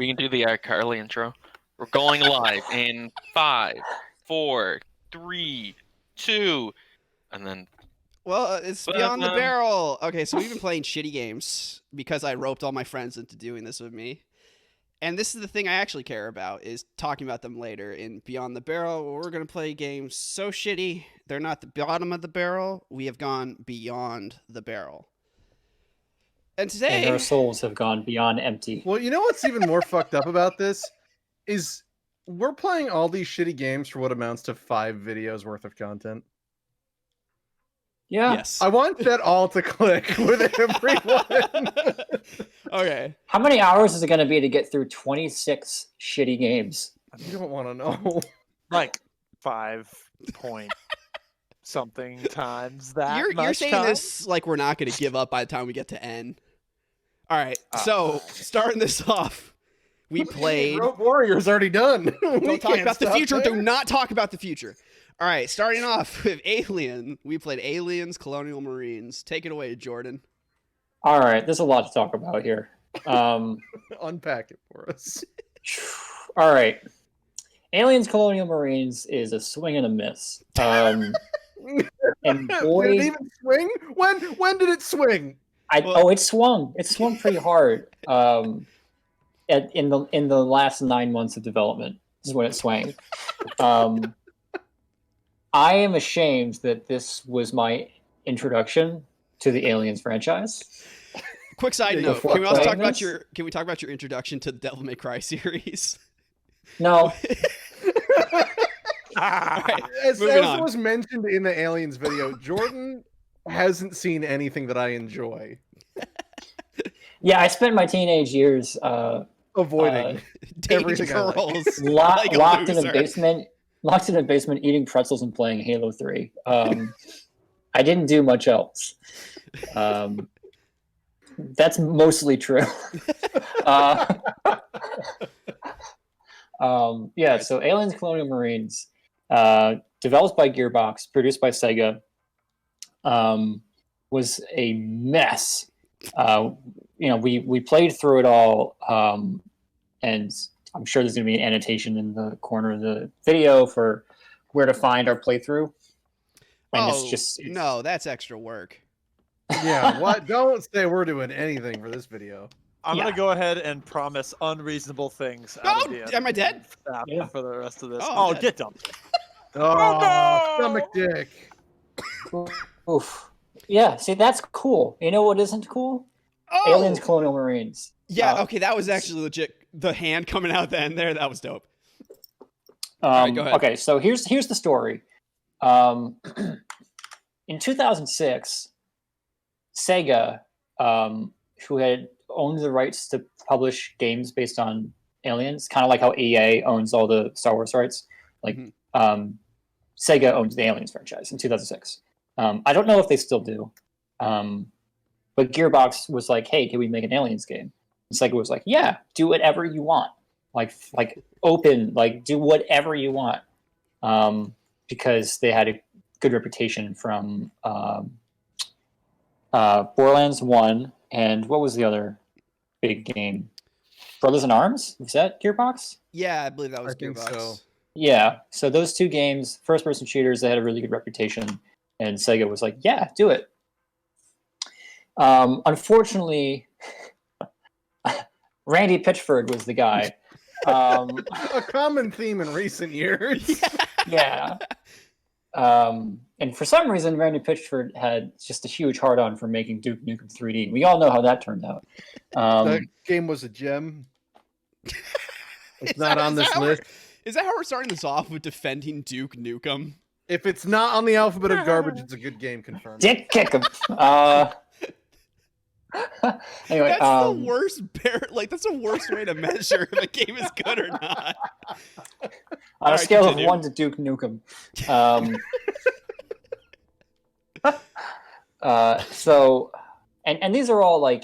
can do the iCarly intro. We're going live in 5, 4, 3, 2, and then. Well, it's Beyond the Barrel. Okay, so we've been playing shitty games because I roped all my friends into doing this with me. And this is the thing I actually care about, is talking about them later in Beyond the Barrel. We're going to play games so shitty, they're not the bottom of the barrel. We have gone beyond the barrel. And today... And our souls have gone beyond empty. Well, you know what's even more fucked up about this? Is we're playing all these shitty games for what amounts to 5 videos worth of content. Yeah. Yes. I want that all to click with everyone. Okay. How many hours is it going to be to get through 26 shitty games? You don't want to know. Like 5 point something times that. You're saying this like we're not going to give up by the time we get to N. All right. So starting this off, we played. Rope Warrior's already done. Don't talk about the future. Do not talk about the future. All right, starting off with Alien, we played Aliens, Colonial Marines. Take it away, Jordan. All right, there's a lot to talk about here. Unpack it for us. All right. Aliens, Colonial Marines is a swing and a miss. And boy... Did it even swing? When did it swing? It swung. It swung pretty hard in the last 9 months of development. This is when it swung. I am ashamed that this was my introduction to the Aliens franchise. Quick side note: Can we talk about your introduction to the Devil May Cry series? No. Right, as was mentioned in the Aliens video, Jordan hasn't seen anything that I enjoy. Yeah, I spent my teenage years avoiding everything girls, locked in a basement. Locked in a basement, eating pretzels and playing Halo 3. I didn't do much else. That's mostly true. So Aliens Colonial Marines, developed by Gearbox, produced by Sega, was a mess. We played through it all, and I'm sure there's going to be an annotation in the corner of the video for where to find our playthrough. And no, that's extra work. Yeah, what? Don't say we're doing anything for this video. I'm going to go ahead and promise unreasonable things. Am I dead? For the rest of this. Dead. Get dumped. Stomach dick. Oof. Yeah, see, that's cool. You know what isn't cool? Aliens Colonial Marines. Yeah, okay, that was actually legit. The hand coming out the end there, that was dope. Right, go ahead. Okay, so here's the story. In 2006, Sega, who had owned the rights to publish games based on Aliens, kind of like how EA owns all the Star Wars rights, Sega owned the Aliens franchise in 2006. I don't know if they still do, but Gearbox was like, "Hey, can we make an Aliens game?" Sega was like, "Yeah, do whatever you want. Like open, do whatever you want," because they had a good reputation from Borderlands 1, and what was the other big game? Brothers in Arms? Was that Gearbox? Yeah, I believe that was Gearbox. So. Yeah, so those two games, first-person shooters, they had a really good reputation, and Sega was like, "Yeah, do it." Unfortunately, Randy Pitchford was the guy. A common theme in recent years. Yeah. And for some reason, Randy Pitchford had just a huge hard-on for making Duke Nukem 3D. We all know how that turned out. That game was a gem. It's not on this list. Is that how we're starting this off, with defending Duke Nukem? If it's not on the alphabet of garbage, it's a good game, confirmed. Dick kick him. Anyway, that's the worst that's the worst way to measure if a game is good or not. On a scale of 1 to Duke Nukem. And these are all I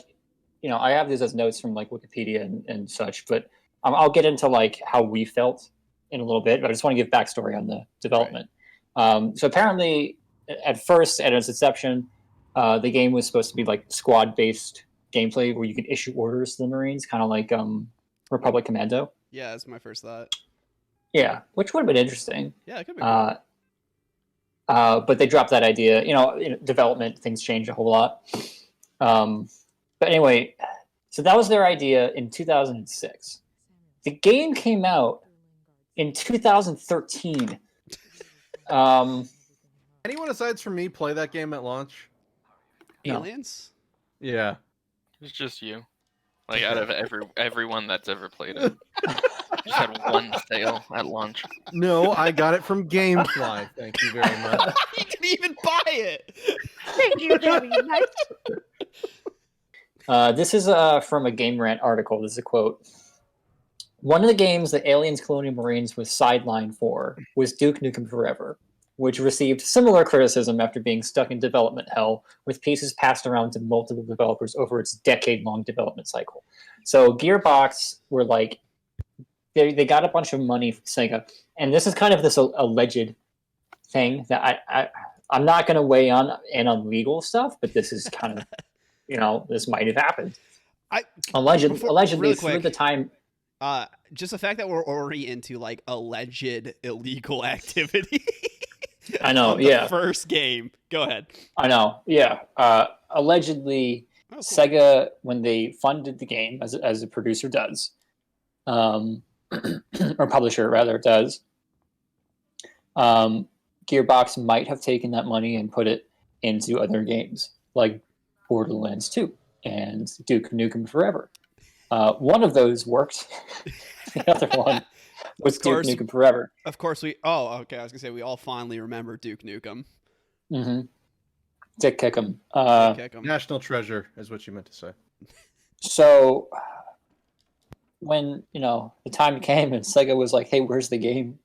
have these as notes from Wikipedia and such, but I'll get into how we felt in a little bit, but I just want to give backstory on the development. Right. So apparently, at first, at its inception, the game was supposed to be squad-based gameplay where you could issue orders to the Marines, kind of like Republic Commando. Yeah, that's my first thought. Yeah, which would have been interesting. Yeah, it could be cool. But they dropped that idea. Development, things change a whole lot. But anyway, so that was their idea in 2006. The game came out in 2013. Anyone aside from me play that game at launch? No. Aliens? Yeah. It's just you. Like out of everyone that's ever played it. Just had one sale at launch. No, I got it from GameFly. Thank you very much. You didn't even buy it. Thank you very much. This is from a Game Rant article. This is a quote. One of the games that Aliens Colonial Marines was sidelined for was Duke Nukem Forever, which received similar criticism after being stuck in development hell, with pieces passed around to multiple developers over its decade-long development cycle. So Gearbox were like, they got a bunch of money from Sega, and this is kind of this alleged thing that I'm not going to weigh on legal stuff, but this is kind of, this might have happened. Allegedly really through quick, the time. just the fact that we're already into like alleged illegal activity. I know, on the yeah. First game. Go ahead. I know, yeah. Allegedly, Oh, cool. Sega, Sega, when they funded the game, as a producer does, or publisher rather does, Gearbox might have taken that money and put it into other games, like Borderlands 2 and Duke Nukem Forever. One of those worked. The other one was Duke Nukem Forever. Of course, I was gonna say we all fondly remember Duke Nukem. Mm-hmm. Dick Kickham. National treasure is what you meant to say. So when the time came and Sega was like, "Hey, where's the game?"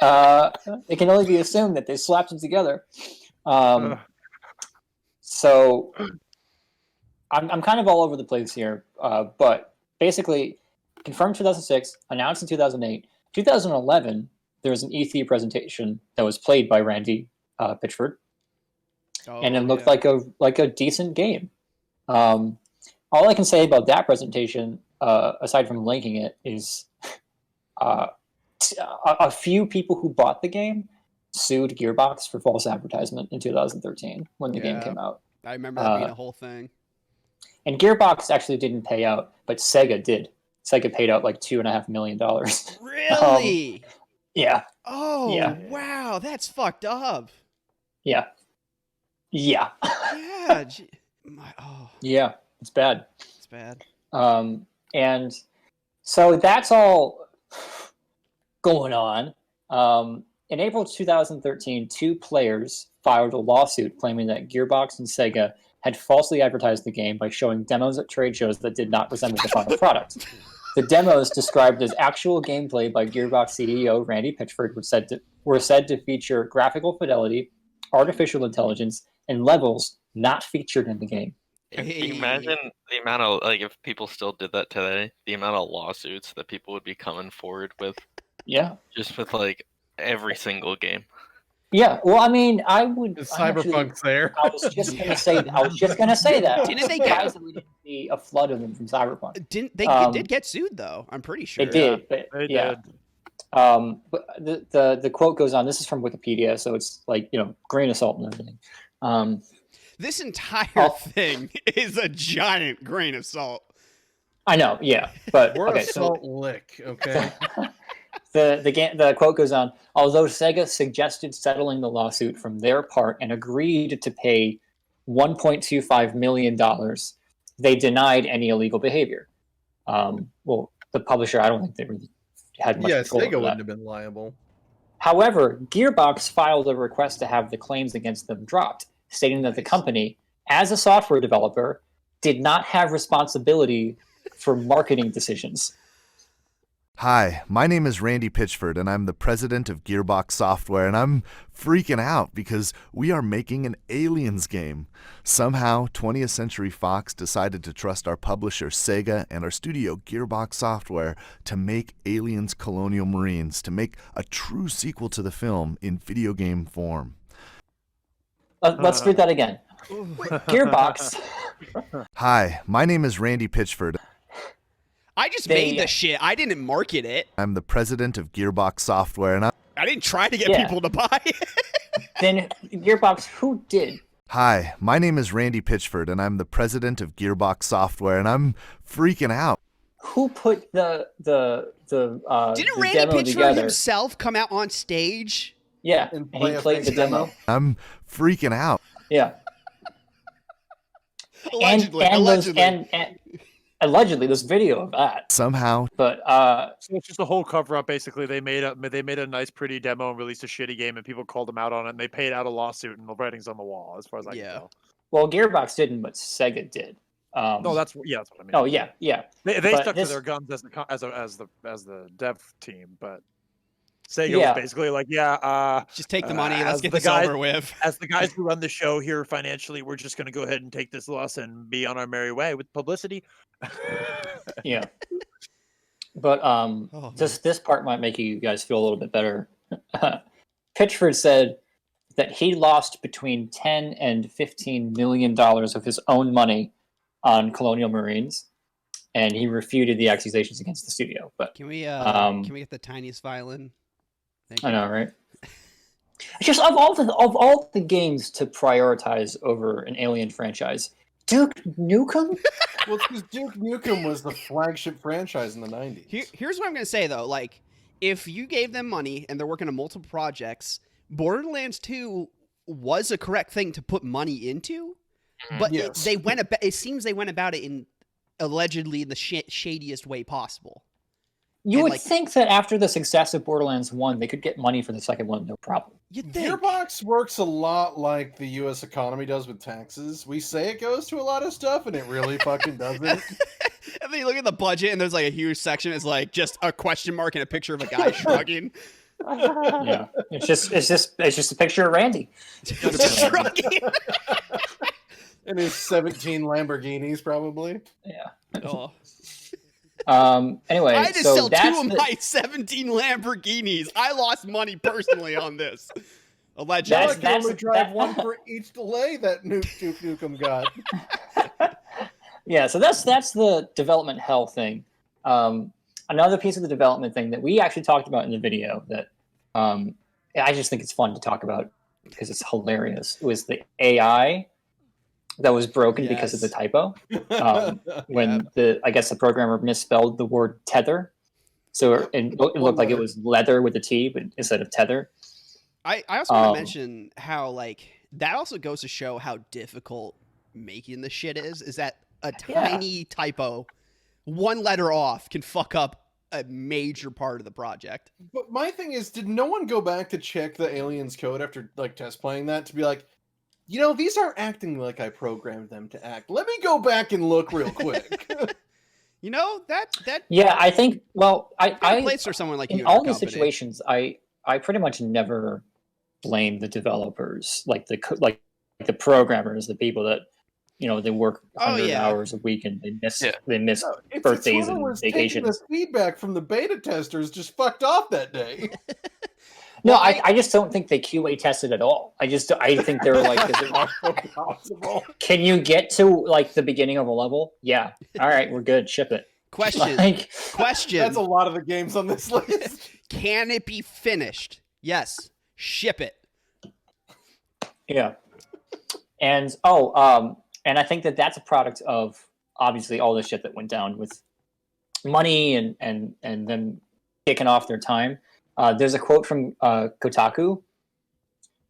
It can only be assumed that they slapped them together. So I'm kind of all over the place here, but basically, confirmed 2006, announced in 2008, 2011. There was an E3 presentation that was played by Randy Pitchford, and it looked like a decent game. All I can say about that presentation, aside from linking it, is a few people who bought the game sued Gearbox for false advertisement in 2013 when the game came out. I remember that being a whole thing. And Gearbox actually didn't pay out, but Sega did. Sega paid out like $2.5 million. Really? Yeah. Oh, yeah. Wow, that's fucked up. Yeah. Yeah. Yeah. Yeah, it's bad. It's bad. And so that's all going on. In April 2013, two players filed a lawsuit claiming that Gearbox and Sega had falsely advertised the game by showing demos at trade shows that did not resemble the final product. The demos, described as actual gameplay by Gearbox CEO Randy Pitchford, were said to feature graphical fidelity, artificial intelligence, and levels not featured in the game. Can you imagine the amount of, if people still did that today, the amount of lawsuits that people would be coming forward with? Yeah. Just with, every single game. Yeah, well, I mean, I would. Cyberpunk's there. I was just gonna say that. Didn't they get? We didn't see a flood of them from Cyberpunk. Didn't they? Did get sued though? I'm pretty sure. They did, but They yeah. did. But the quote goes on. This is from Wikipedia, so it's grain of salt and everything. This entire thing is a giant grain of salt. I know, yeah, but We're okay, a salt lick, okay. The quote goes on. Although Sega suggested settling the lawsuit from their part and agreed to pay $1.25 million, they denied any illegal behavior. Well, the publisher, I don't think they really had much control Sega over wouldn't that. have been liable. However, Gearbox filed a request to have the claims against them dropped, stating that the company, as a software developer, did not have responsibility for marketing decisions. Hi, my name is Randy Pitchford, and I'm the president of Gearbox Software, and I'm freaking out because we are making an Aliens game. Somehow, 20th Century Fox decided to trust our publisher, Sega, and our studio, Gearbox Software, to make Aliens Colonial Marines, to make a true sequel to the film in video game form. Let's read that again. Gearbox. Hi, my name is Randy Pitchford. I just They- made the shit. I didn't market it. I'm the president of Gearbox Software, and I didn't try to get Yeah. people to buy it. Then Gearbox, who did? Hi, my name is Randy Pitchford, and I'm the president of Gearbox Software, and I'm freaking out. Who put the Didn't the Randy demo Pitchford together? himself come out on stage? Yeah, And and play he a played the fake demo. demo? I'm freaking out. Yeah, Allegedly, and allegedly. and allegedly there's video of that. Somehow, But So it's just a whole cover up. Basically, they made a nice, pretty demo and released a shitty game, and people called them out on it. And they paid out a lawsuit, and the writing's on the wall, as far as I can tell. well, Gearbox didn't, but Sega did. No, that's what I mean. Oh yeah. They but stuck this- to their guns as the dev team, but Sega Yeah. was basically like, yeah, Just take the money. Let's as get the this guys- over with. as the guys who run the show here financially, we're just going to go ahead and take this loss and be on our merry way with publicity. Yeah. But Oh, this part might make you guys feel a little bit better. Pitchford said that he lost between 10 and 15 million dollars of his own money on Colonial Marines, and he refuted the accusations against the studio. But can we get the tiniest violin? Thank I you. know, right? It's just of all the games to prioritize over an Alien franchise, Duke Nukem. Well, it's because Duke Nukem was the flagship franchise in the 90s. Here's what I'm gonna say though. Like, if you gave them money and they're working on multiple projects, Borderlands 2 was a correct thing to put money into, but Yes. it seems they went about it in allegedly in the shadiest way possible. You And, would like- think that after the success of Borderlands 1, they could get money for the second one, no problem. You'd think. Gearbox works a lot like the U.S. economy does with taxes. We say it goes to a lot of stuff, and it really fucking doesn't. And then you look at the budget, and there's like a huge section. It's like just a question mark and a picture of a guy shrugging. Yeah, it's just a picture of Randy. Just shrugging. And his 17 Lamborghinis, probably. Yeah. Oh. Anyway, I had to so sell that's two of the- my 17 Lamborghinis. I lost money personally on this. Allegedly. Now I That's- can only that's- drive that- one for each delay that Duke Nukem got. Yeah, so that's the development hell thing. Another piece of the development thing that we actually talked about in the video that I just think it's fun to talk about because it's hilarious was the AI that was broken because of the Yes. typo. When I guess the programmer misspelled the word tether. So it looked like it was leather with a T, but instead of tether. I also want to mention how like that also goes to show how difficult making the shit is that a tiny typo, one letter off, can fuck up a major part of the project. But my thing is, did no one go back to check the aliens code after like test playing that to be like, you know, these aren't acting like I programmed them to act. Let me go back and look real quick. You know that Yeah, I think. Well, I place for someone like you in in our all these company. situations, I pretty much never blame the developers, like the programmers, the people that they work 100 hours a week and they miss It's birthdays whoever and was taking vacations. the feedback from the beta testers just fucked off that day. No, Well, I just don't think they QA tested at all. I think they were like, is it Possible. can you get to like the beginning of a level? Yeah. All right, we're good. Ship it. Question. Like, Question. That's a lot of the games on this list. Can it be finished? Yes. Ship it. yeah. And and I think that that's a product of obviously all the shit that went down with money and them kicking off their time. There's a quote from Kotaku.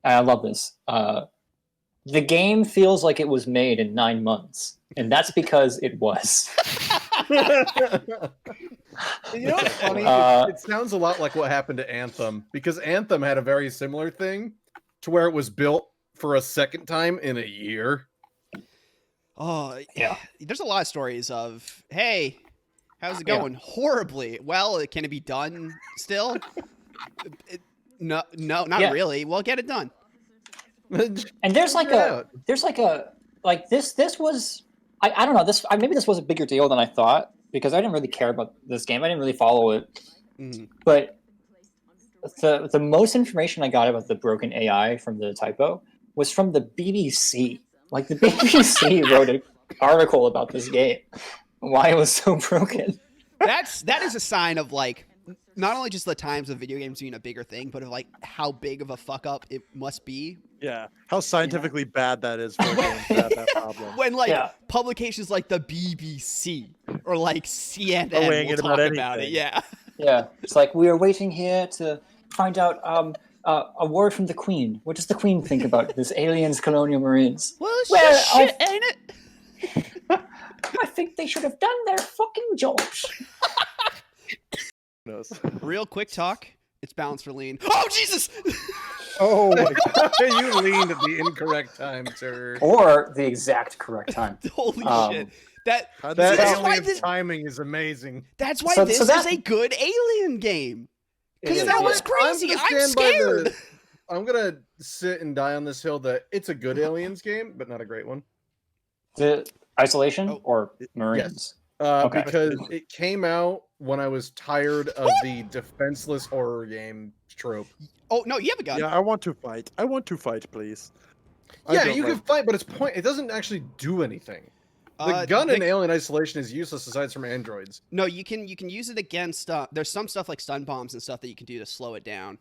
And I love this. The game feels like it was made in 9 months, and that's because it was. You know what's funny? It sounds a lot like what happened to Anthem, because Anthem had a very similar thing to where it was built for a second time in a year. Oh, Yeah. There's a lot of stories of, hey, how's it Yeah. going? Horribly. Well, can it be done still? No, not Yeah. really. Well, get it done. And there's like this was I don't know, maybe this was a bigger deal than I thought because I didn't really care about this game. I didn't really follow it. Mhm. But the most information I got about the broken AI from the typo was from the BBC. Like the BBC wrote an article about this game, why it was so broken. That is a sign of like not only just the times of video games being a bigger thing, but of like how big of a fuck up it must be. Yeah, how scientifically bad that is for a game to have that problem. When like publications like the BBC or like CNN weighing will in talk about about it. anything. Yeah. Yeah, it's like we are waiting here to find out a word from the Queen. What does the Queen think about this aliens, Colonial Marines? Well, it's shit, ain't it? I think they should have done their fucking jobs. Real quick talk. It's balanced for lean. Oh Jesus! Oh my god, you leaned at the incorrect time, sir. Or the exact correct time. Holy shit! That that's why alien timing is amazing. That's why this is a good alien game. Because that was crazy. I'm scared. I'm gonna sit and die on this hill that it's a good aliens game, but not a great one. The Isolation or Marines? Yes. Because it came out when I was tired of the defenseless horror game trope. Oh no, you have a gun. Yeah, I want to fight. I want to fight, please. Yeah, you can fight, but it doesn't actually do anything. The gun in Alien Isolation is useless aside from androids. No, you can use it against. There's some stuff like stun bombs and stuff that you can do to slow it down.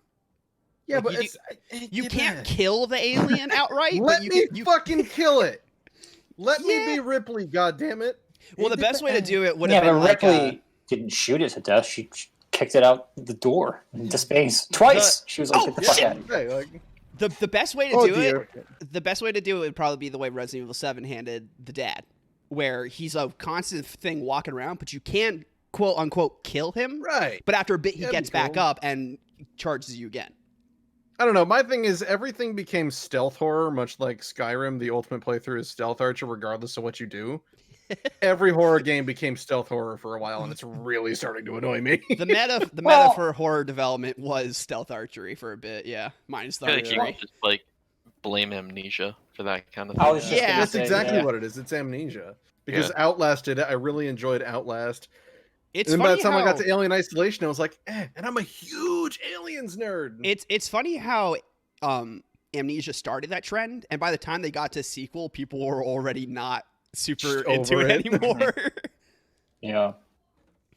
Yeah, like, but you can't kill the alien outright. Let me fucking kill it. Let me be Ripley. God damn it. Well, the best way to do it would have been like Ripley didn't shoot it to death. She kicked it out the door into space twice. She was like, "Get the fuck out!" The best way to do it. The best way to do it would probably be the way Resident Evil 7 handed the dad, where he's a constant thing walking around, but you can quote unquote kill him. Right. But after a bit, he gets back up and charges you again. I don't know. My thing is everything became stealth horror, much like Skyrim. The ultimate playthrough is stealth archer, regardless of what you do. Every horror game became stealth horror for a while, and it's really starting to annoy me. The meta for horror development was stealth archery for a bit, yeah. Minus the archery. You just like blame Amnesia for that kind of thing. That's exactly what it is. It's Amnesia. Because Outlast did it. I really enjoyed Outlast. It's and then funny by the time how, I got to Alien Isolation, I was like, and I'm a huge Aliens nerd. It's funny how Amnesia started that trend, and by the time they got to sequel, people were already not super into it anymore. Yeah.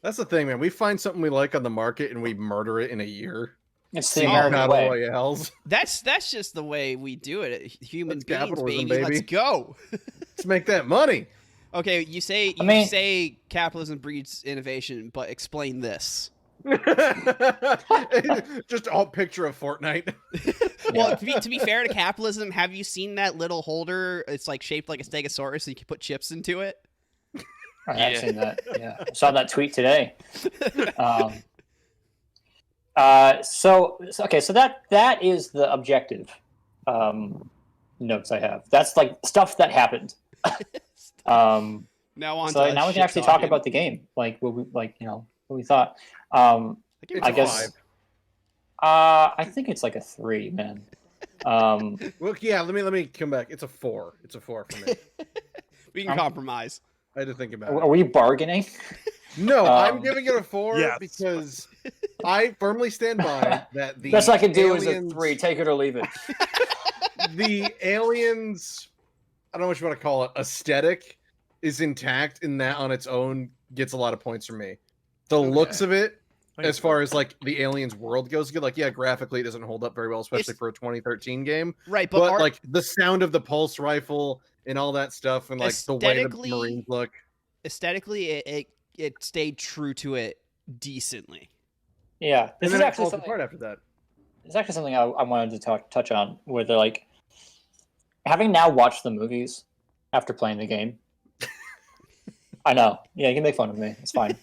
That's the thing, man. We find something we like on the market and we murder it in a year. It's the American way. Royales. That's just the way we do it. Human beings, capitalism, baby. Let's go. Let's make that money. Okay, you say capitalism breeds innovation, but explain this. Just all picture of Fortnite. Well, to be fair to capitalism, have you seen that little holder? It's like shaped like a stegosaurus, and you can put chips into it. I have seen that. Yeah, I saw that tweet today. So that is the objective notes I have. That's like stuff that happened. Now on. So now we can actually talk about the game, like what we thought. I guess. I think it's like a 3, man. Well, yeah. Let me come back. It's a 4. It's a 4 for me. We can compromise. I had to think about it. Are we bargaining? No, I'm giving it a 4 because I firmly stand by that. The best I can do is a 3. Take it or leave it. The aliens, I don't know what you want to call it, aesthetic is intact, and that on its own gets a lot of points from me. The looks of it, as far as like the aliens world goes, good. Like, yeah, graphically it doesn't hold up very well, especially for a 2013 game. Right, but like the sound of the pulse rifle and all that stuff, and like the way the Marines look. Aesthetically, it stayed true to it decently. Yeah, this is actually something apart after that. It's actually something I wanted to touch on, where they're like, having now watched the movies after playing the game. I know. Yeah, you can make fun of me. It's fine.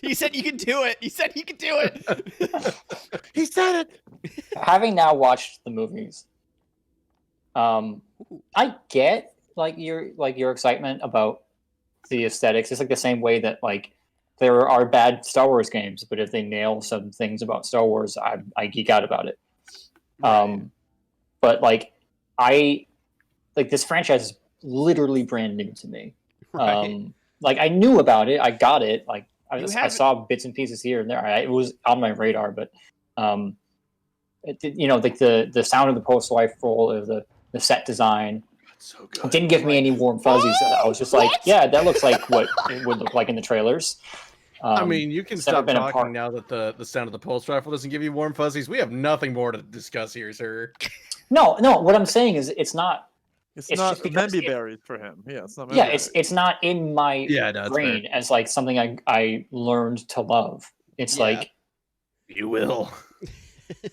He said you can do it. He said you can do it. He said it. Having now watched the movies, I get your excitement about the aesthetics. It's like the same way that like there are bad Star Wars games, but if they nail some things about Star Wars, I geek out about it. Right. But like this franchise is literally brand new to me. Right. Like I knew about it, I got it. Like I saw bits and pieces here and there. It was on my radar, but like the sound of the pulse rifle, or the set design, so good. Didn't give me any warm fuzzies. I was just like, yeah, that looks like what it would look like in the trailers. I mean, you can it's never stop been a talking part. now that the sound of the pulse rifle doesn't give you warm fuzzies. We have nothing more to discuss here, sir. No. What I'm saying is, it's not. It's It's not just because Memby it- berries for him. Yeah, it's not. Memby Yeah, berries. it's not in my Yeah, no, that's brain as like something I learned to love. It's Yeah. like, You will.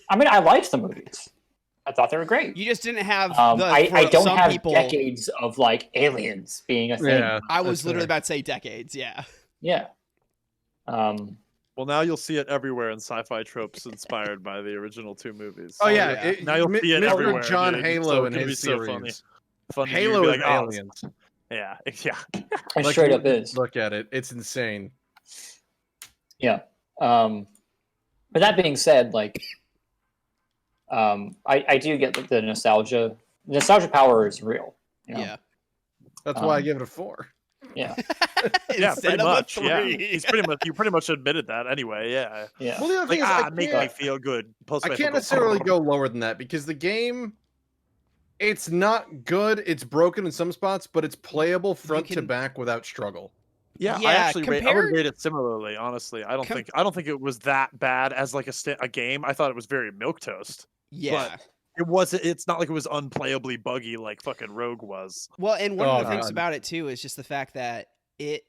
I mean, I liked the movies. I thought they were great. You just didn't have I don't some have people. decades of like aliens being a thing. Yeah, I was that's literally fair. about to say decades. Yeah. Yeah. Well, now you'll see it everywhere in sci-fi tropes inspired by the original 2 movies. Oh yeah, yeah. Now you'll see it Mr. everywhere. John dude. Halo So in it's gonna his be so funny. series. Fun to Halo be is like, oh, aliens. yeah, It Like, straight up is. Look at it; it's insane. Yeah. But that being said, like, I do get the nostalgia. Nostalgia power is real. You know? Yeah. That's why I Um, give it a 4. Yeah. yeah, Instead pretty of much. a Yeah, 3. you pretty much admitted that anyway. Yeah, Yeah. Well, the other like thing is, make me feel good. Pulse I rifle can't goes, necessarily go lower than that because the game, it's not good. It's broken in some spots, but it's playable front to can- back without struggle. Yeah, I Yeah, actually I would compared- rate it similarly. Honestly, I don't think it was that bad as like a game. I thought it was very milquetoast. Yeah. It wasn't. It's not like it was unplayably buggy like fucking Rogue was. Well, and one of the Oh, things God. about it too is just the fact that it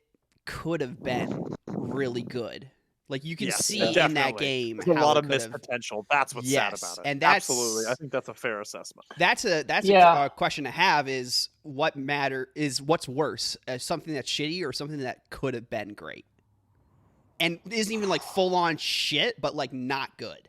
could have been really good. Like you can Yes, see in that definitely. game There's a how lot it of could missed have. potential. That's what's sad Yes, about it. and that's- absolutely. I think that's a fair assessment. That's Yeah. a question to have is what's worse, something that's shitty or something that could have been great, and isn't even like full on shit, but like not good.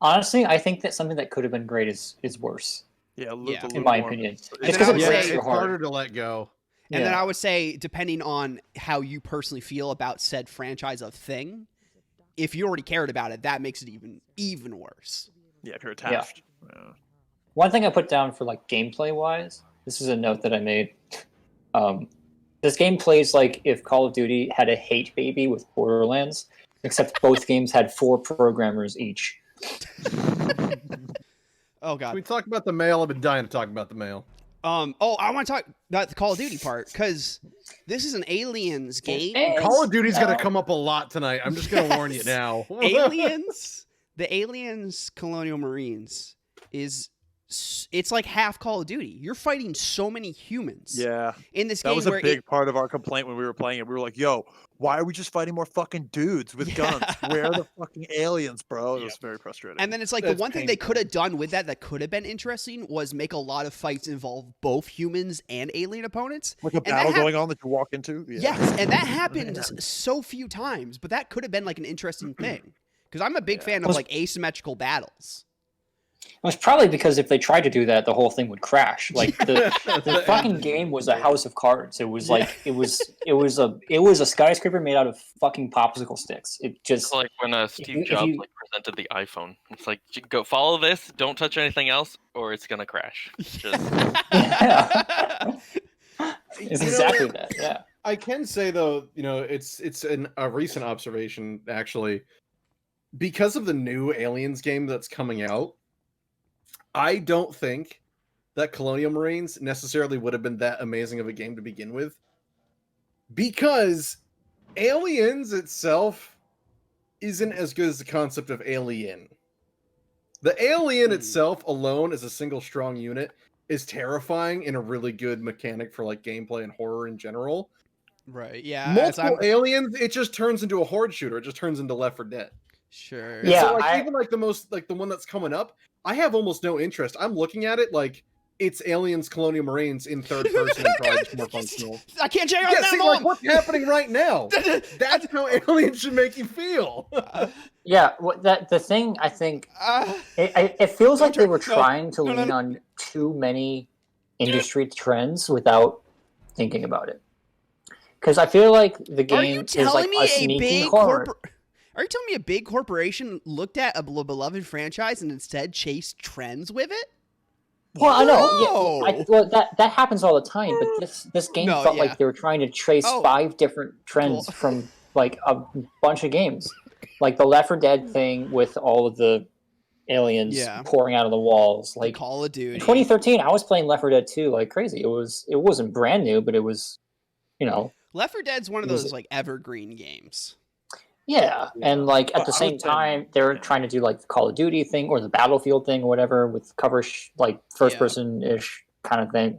Honestly, I think that something that could have been great is worse, Yeah, Yeah. in my opinion. Just then because I it would breaks say- your it's harder heart. to let go. And then Yeah. I would say, depending on how you personally feel about said franchise of thing, if you already cared about it, that makes it even worse. Yeah, if you're attached. Yeah. One thing I put down for like gameplay wise, this is a note that I made. This game plays like if Call of Duty had a hate baby with Borderlands, except both games had 4 programmers each. Oh Can god. we talk about the mail? I've been dying to talk about the mail. Oh, I want to talk about the Call of Duty part because this is an Aliens game. Call of Duty's gonna come up a lot tonight. I'm just gonna warn you now. Aliens, the Aliens Colonial Marines it's like half Call of Duty. You're fighting so many humans. Yeah, In this that game was a where big part of our complaint when we were playing it. We were like, "Yo, why are we just fighting more fucking dudes with guns? Where are the fucking aliens, bro?" It was very frustrating. and then it's like That's the one thing they painful. could have done with that could have been interesting was make a lot of fights involve both humans and alien opponents. like a that battle hap- going on that you walk into. Yeah. Yes, and that happened so few times, but that could have been like an interesting thing. Because I'm a big fan of Was- like asymmetrical battles. It was probably because if they tried to do that, the whole thing would crash. Like the fucking game was a house of cards. It was like it was a skyscraper made out of fucking popsicle sticks. It just It's like when if Steve you- Jobs like presented the iPhone. It's like, "You go follow this. Don't touch anything else, or it's gonna crash." Just yeah. It's You know, exactly that. Yeah. I can say though, it's a recent observation actually, because of the new Aliens game that's coming out. I don't think that Colonial Marines necessarily would have been that amazing of a game to begin with, because Aliens itself isn't as good as the concept of Alien. The Alien itself alone as a single strong unit is terrifying and a really good mechanic for like gameplay and horror in general. Right. Yeah. Multiple aliens, it just turns into a horde shooter. It just turns into Left 4 Dead. Sure. And Yeah, so, like, I- even like the one that's coming up, I have almost no interest. I'm looking at it like it's Aliens Colonial Marines in third person and probably just more functional. I can't check out Yeah, that see, mom. like what's happening right now? That's how Aliens should make you feel. Yeah. The thing I think it feels like they were trying to lean on too many industry trends without thinking about it. Because I feel like the Are you game is telling like me a a sneaky big horror. Are you telling me a big corporation looked at a beloved franchise and instead chased trends with it? Well, I know. Whoa. Yeah, well, that happens all the time. But this game No, felt yeah. like they were trying to trace Oh. 5 different trends Cool. from like a bunch of games, like the Left 4 Dead thing with all of the aliens Yeah. pouring out of the walls. The Like Call of Duty. in 2013, I was playing Left 4 Dead 2 like crazy. It wasn't brand new, but it was, Left 4 Dead's one of It was- those like evergreen games. Yeah, and like at But the I same would say- time, they're yeah. trying to do like the Call of Duty thing or the Battlefield thing or whatever with cover like first Yeah. person ish kind of thing.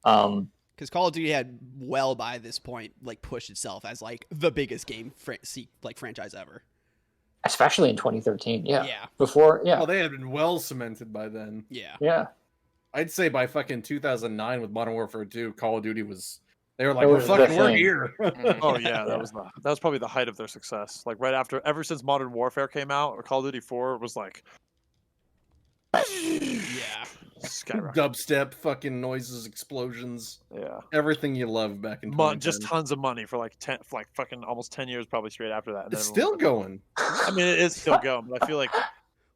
Because Call of Duty had well by this point like pushed itself as like the biggest game franchise ever. Especially in 2013. Yeah. Yeah. Before, yeah. Well, they had been well cemented by then. Yeah. Yeah. I'd say by fucking 2009 with Modern Warfare 2, Call of Duty was. They were like, It we're was the fucking, we're thing. here. Mhm. Oh yeah, Yeah. that was probably the height of their success. Like right after, ever since Modern Warfare came out, or Call of Duty 4 was like, Yeah. skyrocket. Dubstep, fucking noises, explosions, Yeah, everything you loved back in 2010. just tons of money for like fucking almost 10 years, probably straight after that. And It's then still everyone- going. I mean, it is still going, but I feel like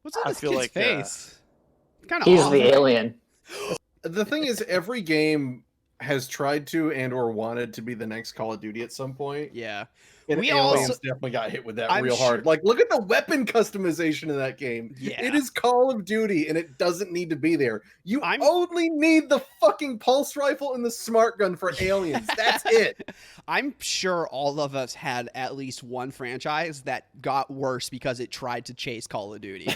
What's on I this feel kid's like, face? Kind of He's the alien. The thing is, every game has tried to and or wanted to be the next Call of Duty at some point. Yeah. And We Aliens also- definitely got hit with that I'm real hard. sure- Like, look at the weapon customization in that game. Yeah. It is Call of Duty, and it doesn't need to be there. You I'm- only need the fucking pulse rifle and the smart gun for Aliens. That's it. I'm sure all of us had at least one franchise that got worse because it tried to chase Call of Duty.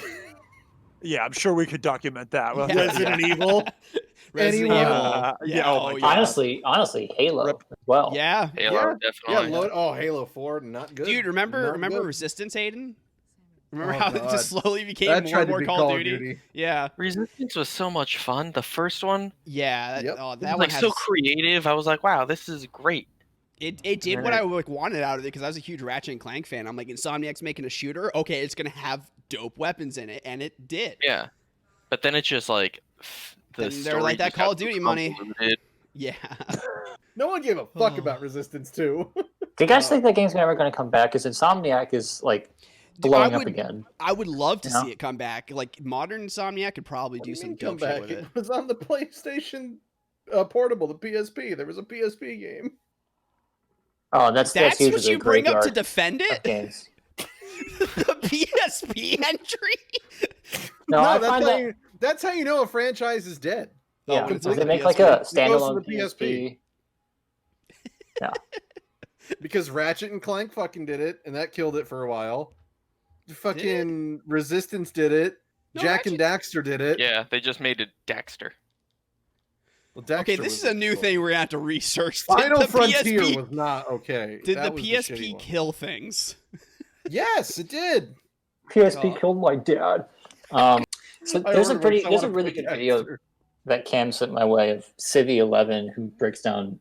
yeah, I'm sure we could document that. Well, Yeah. Resident Evil. Resident Anyone? Evil. Yeah, oh my God. Honestly, Halo as well. Yeah. Halo, Yeah, definitely. Halo 4, not good. Dude, remember Not good. Resistance, Hayden? Remember Oh, how it God. just slowly became That more tried and to more be Call of Duty? Yeah. Resistance was so much fun. The first one, Yeah. Yep. That, oh, it that was one like has, so creative. I was like, wow, this is great. it did what I like wanted out of it because I was a huge Ratchet and Clank fan. I'm like, Insomniac's making a shooter. Okay, it's gonna have dope weapons in it, and it did. Yeah, but then it's just like the Then they're story like, that just Call got of Duty so money. convoluted. Yeah. No one gave a fuck about Resistance 2. Do you guys think that game's ever going to come back? Because Insomniac is like blowing up again. I would love to Yeah. see it come back. Like modern Insomniac could probably What do you some mean dope come shit back? with it. It was on the PlayStation Portable, the PSP. There was a PSP game. Oh, that's That's huge what as a you bring up to graveyard defend of it? games. The PSP entry? No, I find that. That's how you know a franchise is dead. Yeah, when it's if on they the make like PSP. a It goes to standalone the PSP. Because Ratchet and Clank fucking did it, and that killed it for a while. Fucking Resistance did it. No, Jack and Ratchet- Daxter did it. Yeah, they just made it Daxter. Well, Daxter Okay, this was is a new cool. thing we're gonna have to research. Did Final the Frontier PSP was not okay. Did That the was PSP shitty one. kill things? Yes, it did. PSP Oh. killed my dad. So I there's a ordered one pretty, 'cause I there's a wanna really play good video Daxter. that Cam sent my way of Civvy 11 who breaks down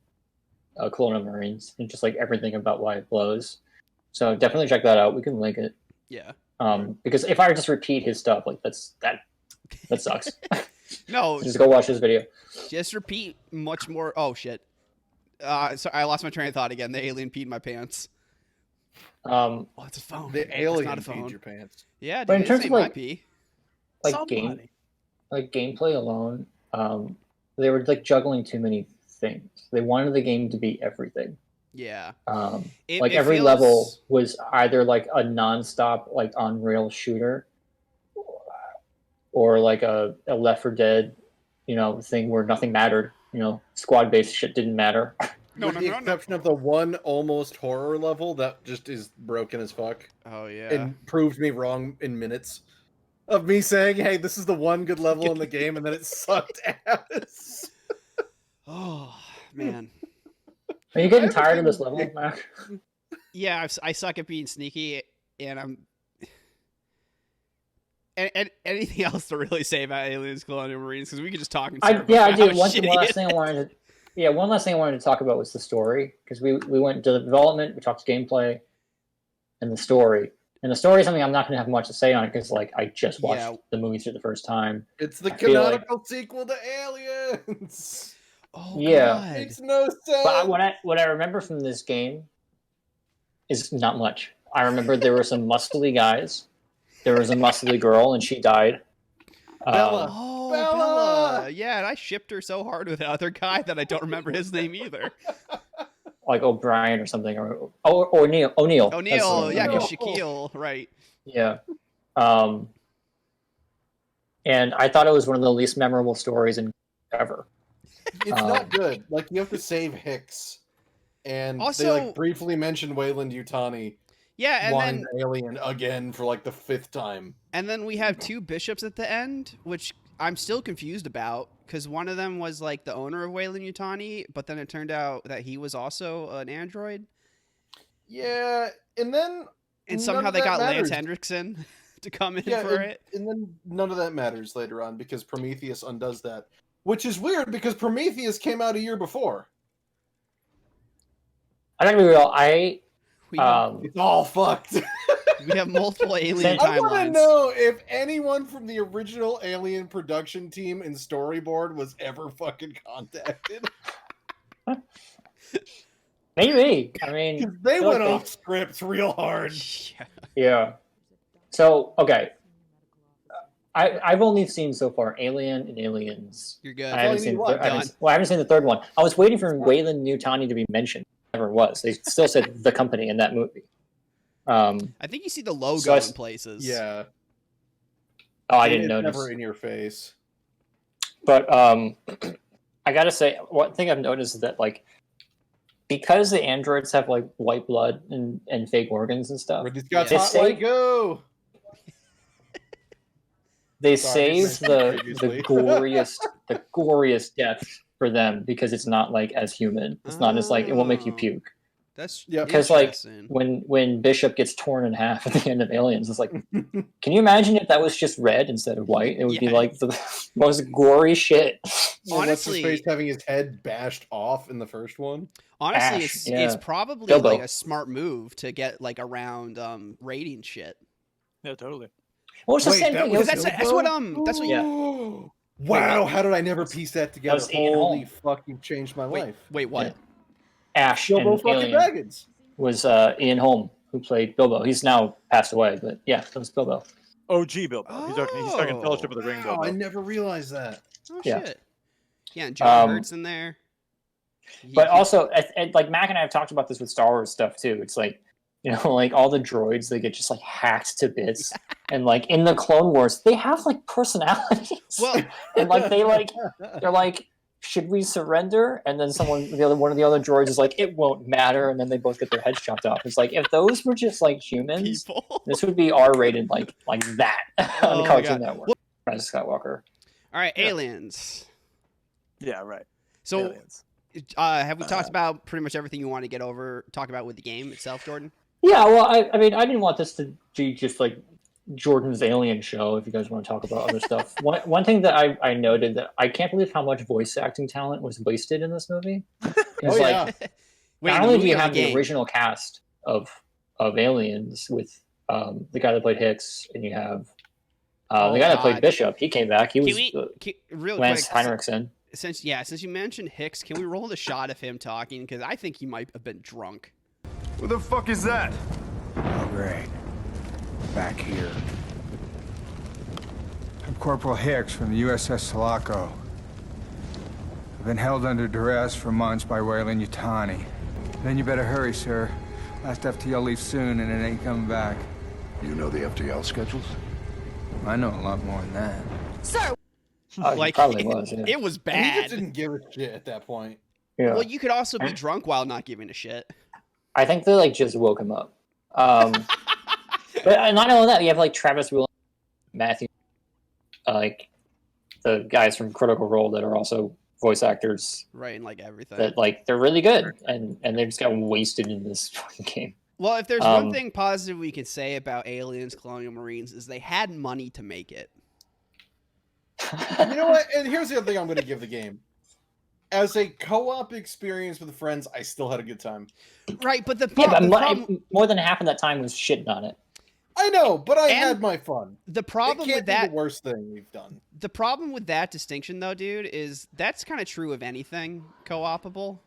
Colonial Marines and just like everything about why it blows. So definitely check that out. We can link it. Yeah. Because if I just repeat his stuff, like that sucks. No, Just go watch his video. just repeat much more. Oh shit. Sorry, I lost my train of thought again. The alien peed my pants. Oh, it's a phone. The It's alien not a peed phone. your pants. Yeah, dude. But in it terms say of, my like- pee. Like Somebody. gameplay alone, they were like juggling too many things. They wanted the game to be everything. Yeah. Like It every feels- level was either like a non-stop like on rail shooter or like a Left 4 Dead, thing where nothing mattered. Squad based shit didn't matter. No, With no, the no, no. exception of the one almost horror level that just is broken as fuck Oh yeah. and proved me wrong in minutes of me saying, "Hey, this is the one good level in the game," and then it sucked ass. Oh man. Are you getting I have a tired of this feeling- level, Mac? Yeah, I suck at being sneaky, and I'm. And anything else to really say about Aliens, Colonial Marines? Because we could just talk. In I circles do. about how One shitty last it thing I is. wanted to. Yeah, one last thing I wanted to talk about was the story because we went into the development, we talked gameplay, and the story. And the story is something I'm not going to have much to say on because like I just watched Yeah. the movie for the first time. It's the I feel like- canonical sequel to Aliens. Oh Yeah. God. Makes no sense. But what I remember from this game is not much. I remember there were some muscly guys. There was a muscly girl, and she died. Bella. Oh, Bella! Bella. Yeah, and I shipped her so hard with the other guy that I don't remember his name either. Like O'Brien or something, or O'Neill. O'Neill. That's O'Neill, the yeah, name. because Shaquille, right. Yeah. And I thought it was one of the least memorable stories in ever. It's not good. Like you have to save Hicks, and Also- they like briefly mentioned Wayland Yutani. Yeah, and blind then alien again for like the 5th time. and then we have 2 bishops at the end, which I'm still confused about because one of them was like the owner of Weyland-Yutani, but then it turned out that he was also an android. Yeah, and then And none somehow of they that got matters. Lance Hendrickson to come in Yeah, for it. and then none of that matters later on because Prometheus undoes that, which is weird because Prometheus came out a year before. I gotta be real. It's all fucked. We have multiple alien I I want to timelines. know if anyone from the original Alien production team and storyboard was ever fucking contacted. maybe. I mean, Because they I feel went like off script real hard. Yeah. Yeah. So okay, I've only seen so far Alien and Aliens. You're good. I haven't all you seen. need to watch. I haven't seen the third one. I was waiting for Weyland-Yutani to be mentioned. Never was. They still said the company in that movie. I think you see the logo So in places. Yeah. Oh, I didn't It's notice. never in your face. But I gotta say, one thing I've noticed is that like because the androids have like white blood and fake organs and stuff, Ridley Scott's Yeah. Hot They Light Go. they Sorry, saved previously. the goriest death for them because it's not like as human. It's not as like it won't make you Oh. puke. That's Yeah. Because like interesting. when Bishop gets torn in half at the end of Aliens, it's like, can you imagine if that was just red instead of white? It would be Yeah. like the most gory shit. Or what's his Honestly- face having his head bashed off in the first one? Honestly, Ash, it's yeah. probably Bilbo. like a smart move to get like around rating shit. Yeah, totally. Well, it's the Wait, same that thing. was It was- That's what that's what Yeah. Wow, how did I never piece that together? was Ian Holy Holm. fuck, you changed my life. wait, what? Yeah. Ash Bilbo and fucking Alien Baggins. was Ian Holm who played Bilbo. He's now passed away, but yeah, that was Bilbo. OG Bilbo. He's talking Oh. Fellowship of the Ring Wow, Bilbo. I never realized that. Oh Yeah. shit. Yeah, and John Um, Hurt's in there. But also, like Mac and I have talked about this with Star Wars stuff too. It's like, you know, like all the droids, they get just like hacked to bits. And like in the Clone Wars, they have like personalities. Well, and like they're like, should we surrender? And then one of the other droids is like, it won't matter. And then they both get their heads chopped off. It's like if those were just like humans, people. this would be R-rated like that Oh on my Cartoon God. Network. Rise of Skywalker. All right, Yeah. aliens. Yeah, right. So, Aliens. have we talked about pretty much everything you want to talk about with the game itself, Jordan? Yeah, well, I mean, I didn't want this to be just like Jordan's Alien show. If you guys want to talk about other stuff, one thing that I noted that I can't believe how much voice acting talent was wasted in this movie. It's Oh, yeah. Wait, not the only do movie you or have the game? original cast of Aliens with the guy that played Hicks, and you have Oh, the guy that God. played Bishop. He came back. He Can was we real Lance quick? Henriksen. Since you mentioned Hicks, can we roll the shot of him talking? Because I think he might have been drunk. Who the fuck is that? Oh, great. Back here. I'm Corporal Hicks from the USS Sulaco. I've been held under duress for months by Weyland-Yutani. Then you better hurry, sir. Last FTL leaves soon and it ain't coming back. You know the FTL schedules? I know a lot more than that. Sir, Oh, Like he probably was. Yeah. It was He bad. just didn't give a shit at that point. Yeah. Well, you could also be drunk while not giving a shit. I think they like just woke him up. But not only that, you have like Travis Williams, Matthew, like the guys from Critical Role that are also voice actors. Right, and like everything. That like they're really good, and they just got wasted in this fucking game. Well, if there's one Um, thing positive we can say about Aliens, Colonial Marines, is they had money to make it. You know what? And here's the other thing I'm going to give the game. As a co-op experience with friends, I still had a good time. Right, but the Yeah, but problem, more than half of that time was shitting on it. I know, but I And had my fun. the It problem can't with be that, the worst thing we've done. the problem with that distinction, though, dude, is that's kind of true of anything co-opable.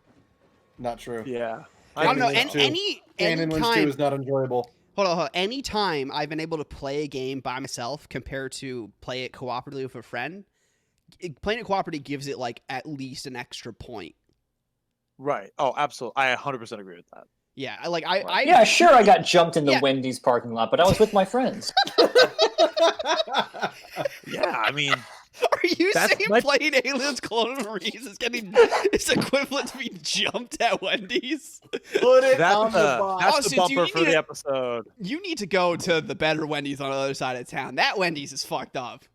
Not true. Yeah. I don't know. Aliens And 2. any Aliens 2 time, is not enjoyable. hold on. Any time I've been able to play a game by myself compared to play it cooperatively with a friend, playing it cooperatively gives it like at least an extra point. Right. Oh, absolutely. I 100% agree with that. Yeah, I Yeah, sure, I got jumped in the Yeah. Wendy's parking lot, but I was with my friends. Yeah, I mean, Are you That's saying my- playing Aliens Colonial Marines is equivalent to being jumped at Wendy's? Put it That's on the box. that's Oh, the so bumper you for need the to- episode. You need to go to the better Wendy's on the other side of town. That Wendy's is fucked up.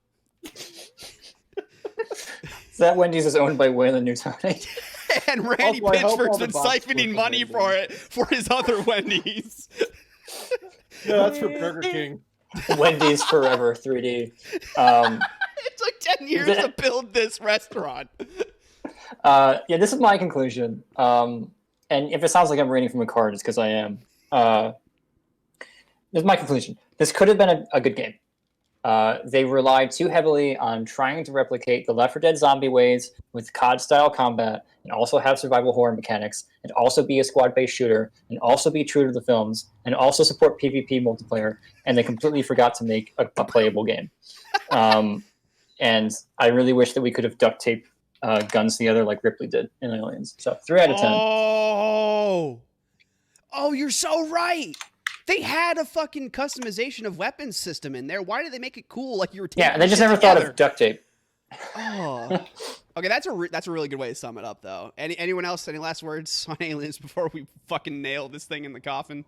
That Wendy's is owned by Waylon Newtoni. And Randy Also, I hope Pitchford's all the been box siphoning was money amazing. for it for his other Wendy's. Yeah, that's for Burger King. Wendy's Forever 3D. It took 10 years to build this restaurant. Yeah, this is my conclusion. And if it sounds like I'm reading from a card, it's because I am. This is my conclusion. This could have been a good game. They relied too heavily on trying to replicate the Left 4 Dead zombie ways with COD-style combat, and also have survival horror mechanics, and also be a squad-based shooter, and also be true to the films, and also support PvP multiplayer, and they completely forgot to make a playable game. And I really wish that we could have duct taped guns together like Ripley did in Aliens. So 3 out of 10. Oh, you're so right. They had a fucking customization of weapons system in there. Why did they make it cool? Like you were taking Yeah, they just shit never together? thought of duct tape. Oh, okay. That's a really good way to sum it up, though. Anyone else? Any last words on Aliens before we fucking nail this thing in the coffin?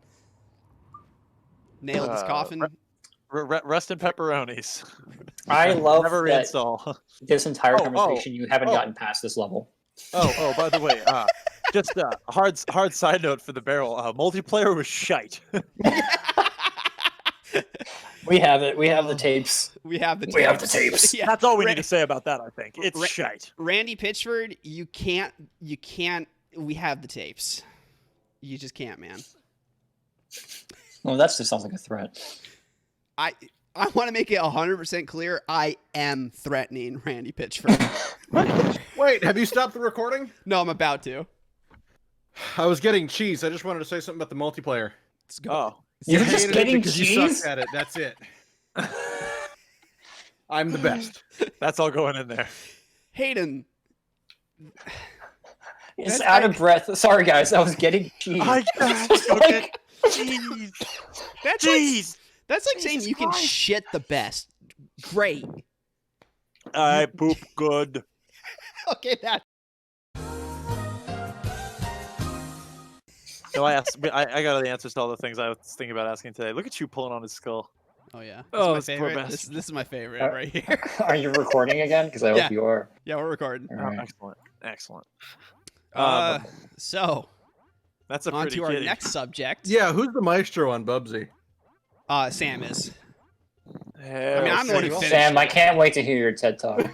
Nail this coffin. Rest in pepperonis. I love Never that reinstall. this entire Oh, conversation you haven't oh. gotten past this level. Oh, by the way, just a hard side note for the barrel. Multiplayer was shite. We have it. We have the tapes. We have the tapes. We have the tapes. Yeah. That's all we need to say about that. I think it's shite. Randy Pitchford, you can't. We have the tapes. You just can't, man. Well, that just sounds like a threat. I want to make it 100% clear. I am threatening Randy Pitchford. Wait, have you stopped the recording? No, I'm about to. I was getting cheese. I just wanted to say something about the multiplayer. Let's go. Oh, You're I just hated it getting because you cheese? sucked at it. That's it. I'm the best. that's all going in there. Hayden. It's out of breath. Sorry, guys. I was getting cheese. Okay. Jeez. That's Jeez. That's like saying you can shit the best. Great. I poop good. Okay, that. No, I got the answers to all the things I was thinking about asking today. Look at you pulling on his skull. Oh yeah. Oh, That's my this poor favorite. bastard. This is my favorite right here. Are you recording again? Because I Yeah. hope you are. Yeah, we're recording. All Oh, right. excellent. So That's a on pretty to our kitty. next subject. Yeah, who's the maestro on Bubsy? Sam is. Hell, I mean, I'm the one who Sam. finished. Sam, I can't wait to hear your TED Talk.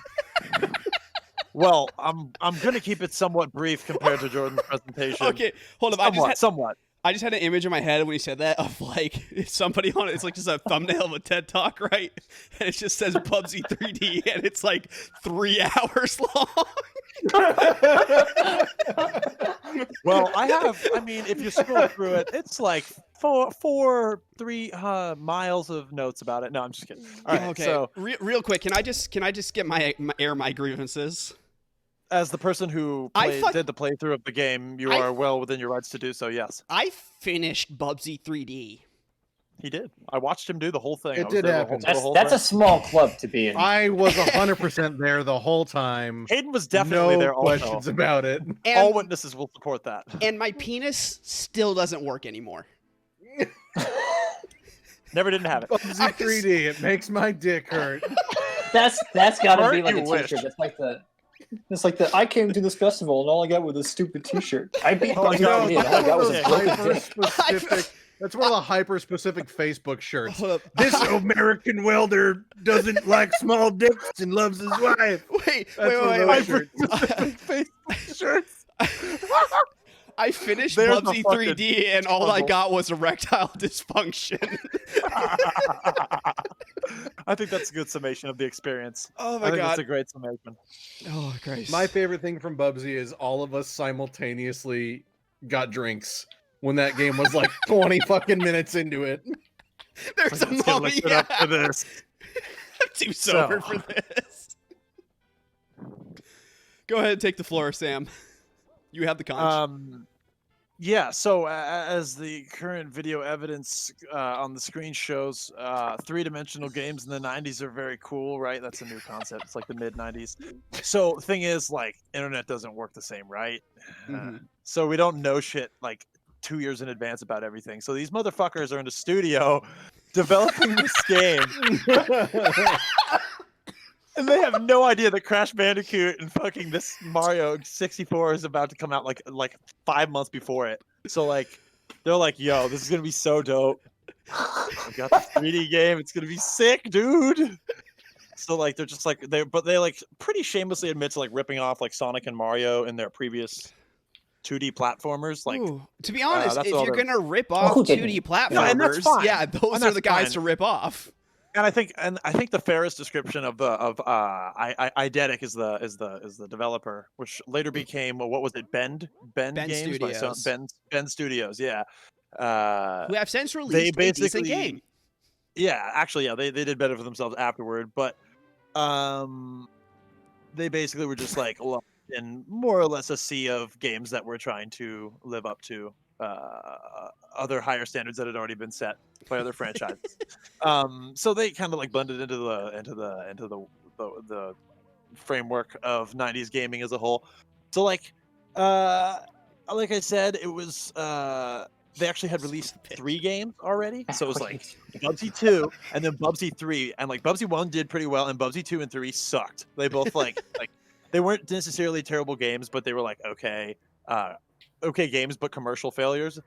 Well, I'm gonna keep it somewhat brief compared to Jordan's presentation. Okay, hold on. Somewhat. I just had an image in my head when he said that of like somebody on it. It's like just a thumbnail of a TED Talk, right? And it just says Bubsy 3D, and it's like 3 hours long. Well, I mean, if you scroll through it, it's like 3 miles of notes about it. No, I'm just kidding. All right, Okay. so Real quick, can I just get my grievances? as the person who did the playthrough of the game, you are well within your rights to do so. Yes, I finished Bubsy 3D. he did. I watched him do the whole thing. It I was did there the happen. whole That's a thing. small club to be in. I was 100% there the whole time. Hayden was definitely No there. questions Also, about it. all And, witnesses will support that. and my penis still doesn't work anymore. Never didn't have it. Bubsy 3D, it makes my dick hurt. That's got to be Aren't like a you wish? T-shirt. It's like the I came to this festival and all I got was a stupid T-shirt. I beat Oh, Bubsy no, 3D and all I got was a yeah. broken dick. Hyper-specific. That's one of the hyper-specific Facebook shirts. Hold up. This American welder doesn't like small dicks and loves his wife. Wait. That's one of those shirts. Facebook shirts. I finished There's the Bubsy fucking 3D, and all I struggle. got was erectile dysfunction. I think that's a good summation of the experience. Oh I my think god. that's a great summation. Oh Christ. My favorite thing from Bubsy is all of us simultaneously got drinks when that game was like 20 fucking minutes into it. There's a Let's get moment. lifted up for this. I'm too sober So. for this. Go ahead and take the floor, Sam. You have the conch. Yeah, so as the current video evidence on the screen shows, three-dimensional games in the 90s are very cool, right? That's a new concept. It's like the mid-90s. So thing is, like, internet doesn't work the same, right? So we don't know shit like 2 years in advance about everything. So these motherfuckers are in the studio developing this game. And they have no idea that Crash Bandicoot and fucking this Mario 64 is about to come out like 5 months before it. So like they're like, yo, this is gonna be so dope. We got this 3D game, it's gonna be sick, dude. So like they're just like they like pretty shamelessly admit to like ripping off like Sonic and Mario in their previous 2D platformers. Like Ooh, to be honest, that's if all you're they're- gonna rip off who 2D didn't? platformers, No, and that's fine. yeah, those And are that's the guys fine. to rip off. And I think the fairest description of Eidetic is the developer, which later became what was it, Bend Games by Studios. Bend Studios, yeah. Who have since They released a decent basically, game. yeah, actually, yeah, they did better for themselves afterward, but they basically were just like lost in more or less a sea of games that were trying to live up to other higher standards that had already been set by other franchises. So they kind of like blended into the framework of 90s gaming as a whole. So like I said, it was they actually had released 3 games already. So it was like Bubsy 2 and then Bubsy 3, and like Bubsy 1 did pretty well and Bubsy 2 and 3 sucked. They both like they weren't necessarily terrible games, but they were like okay games, but commercial failures.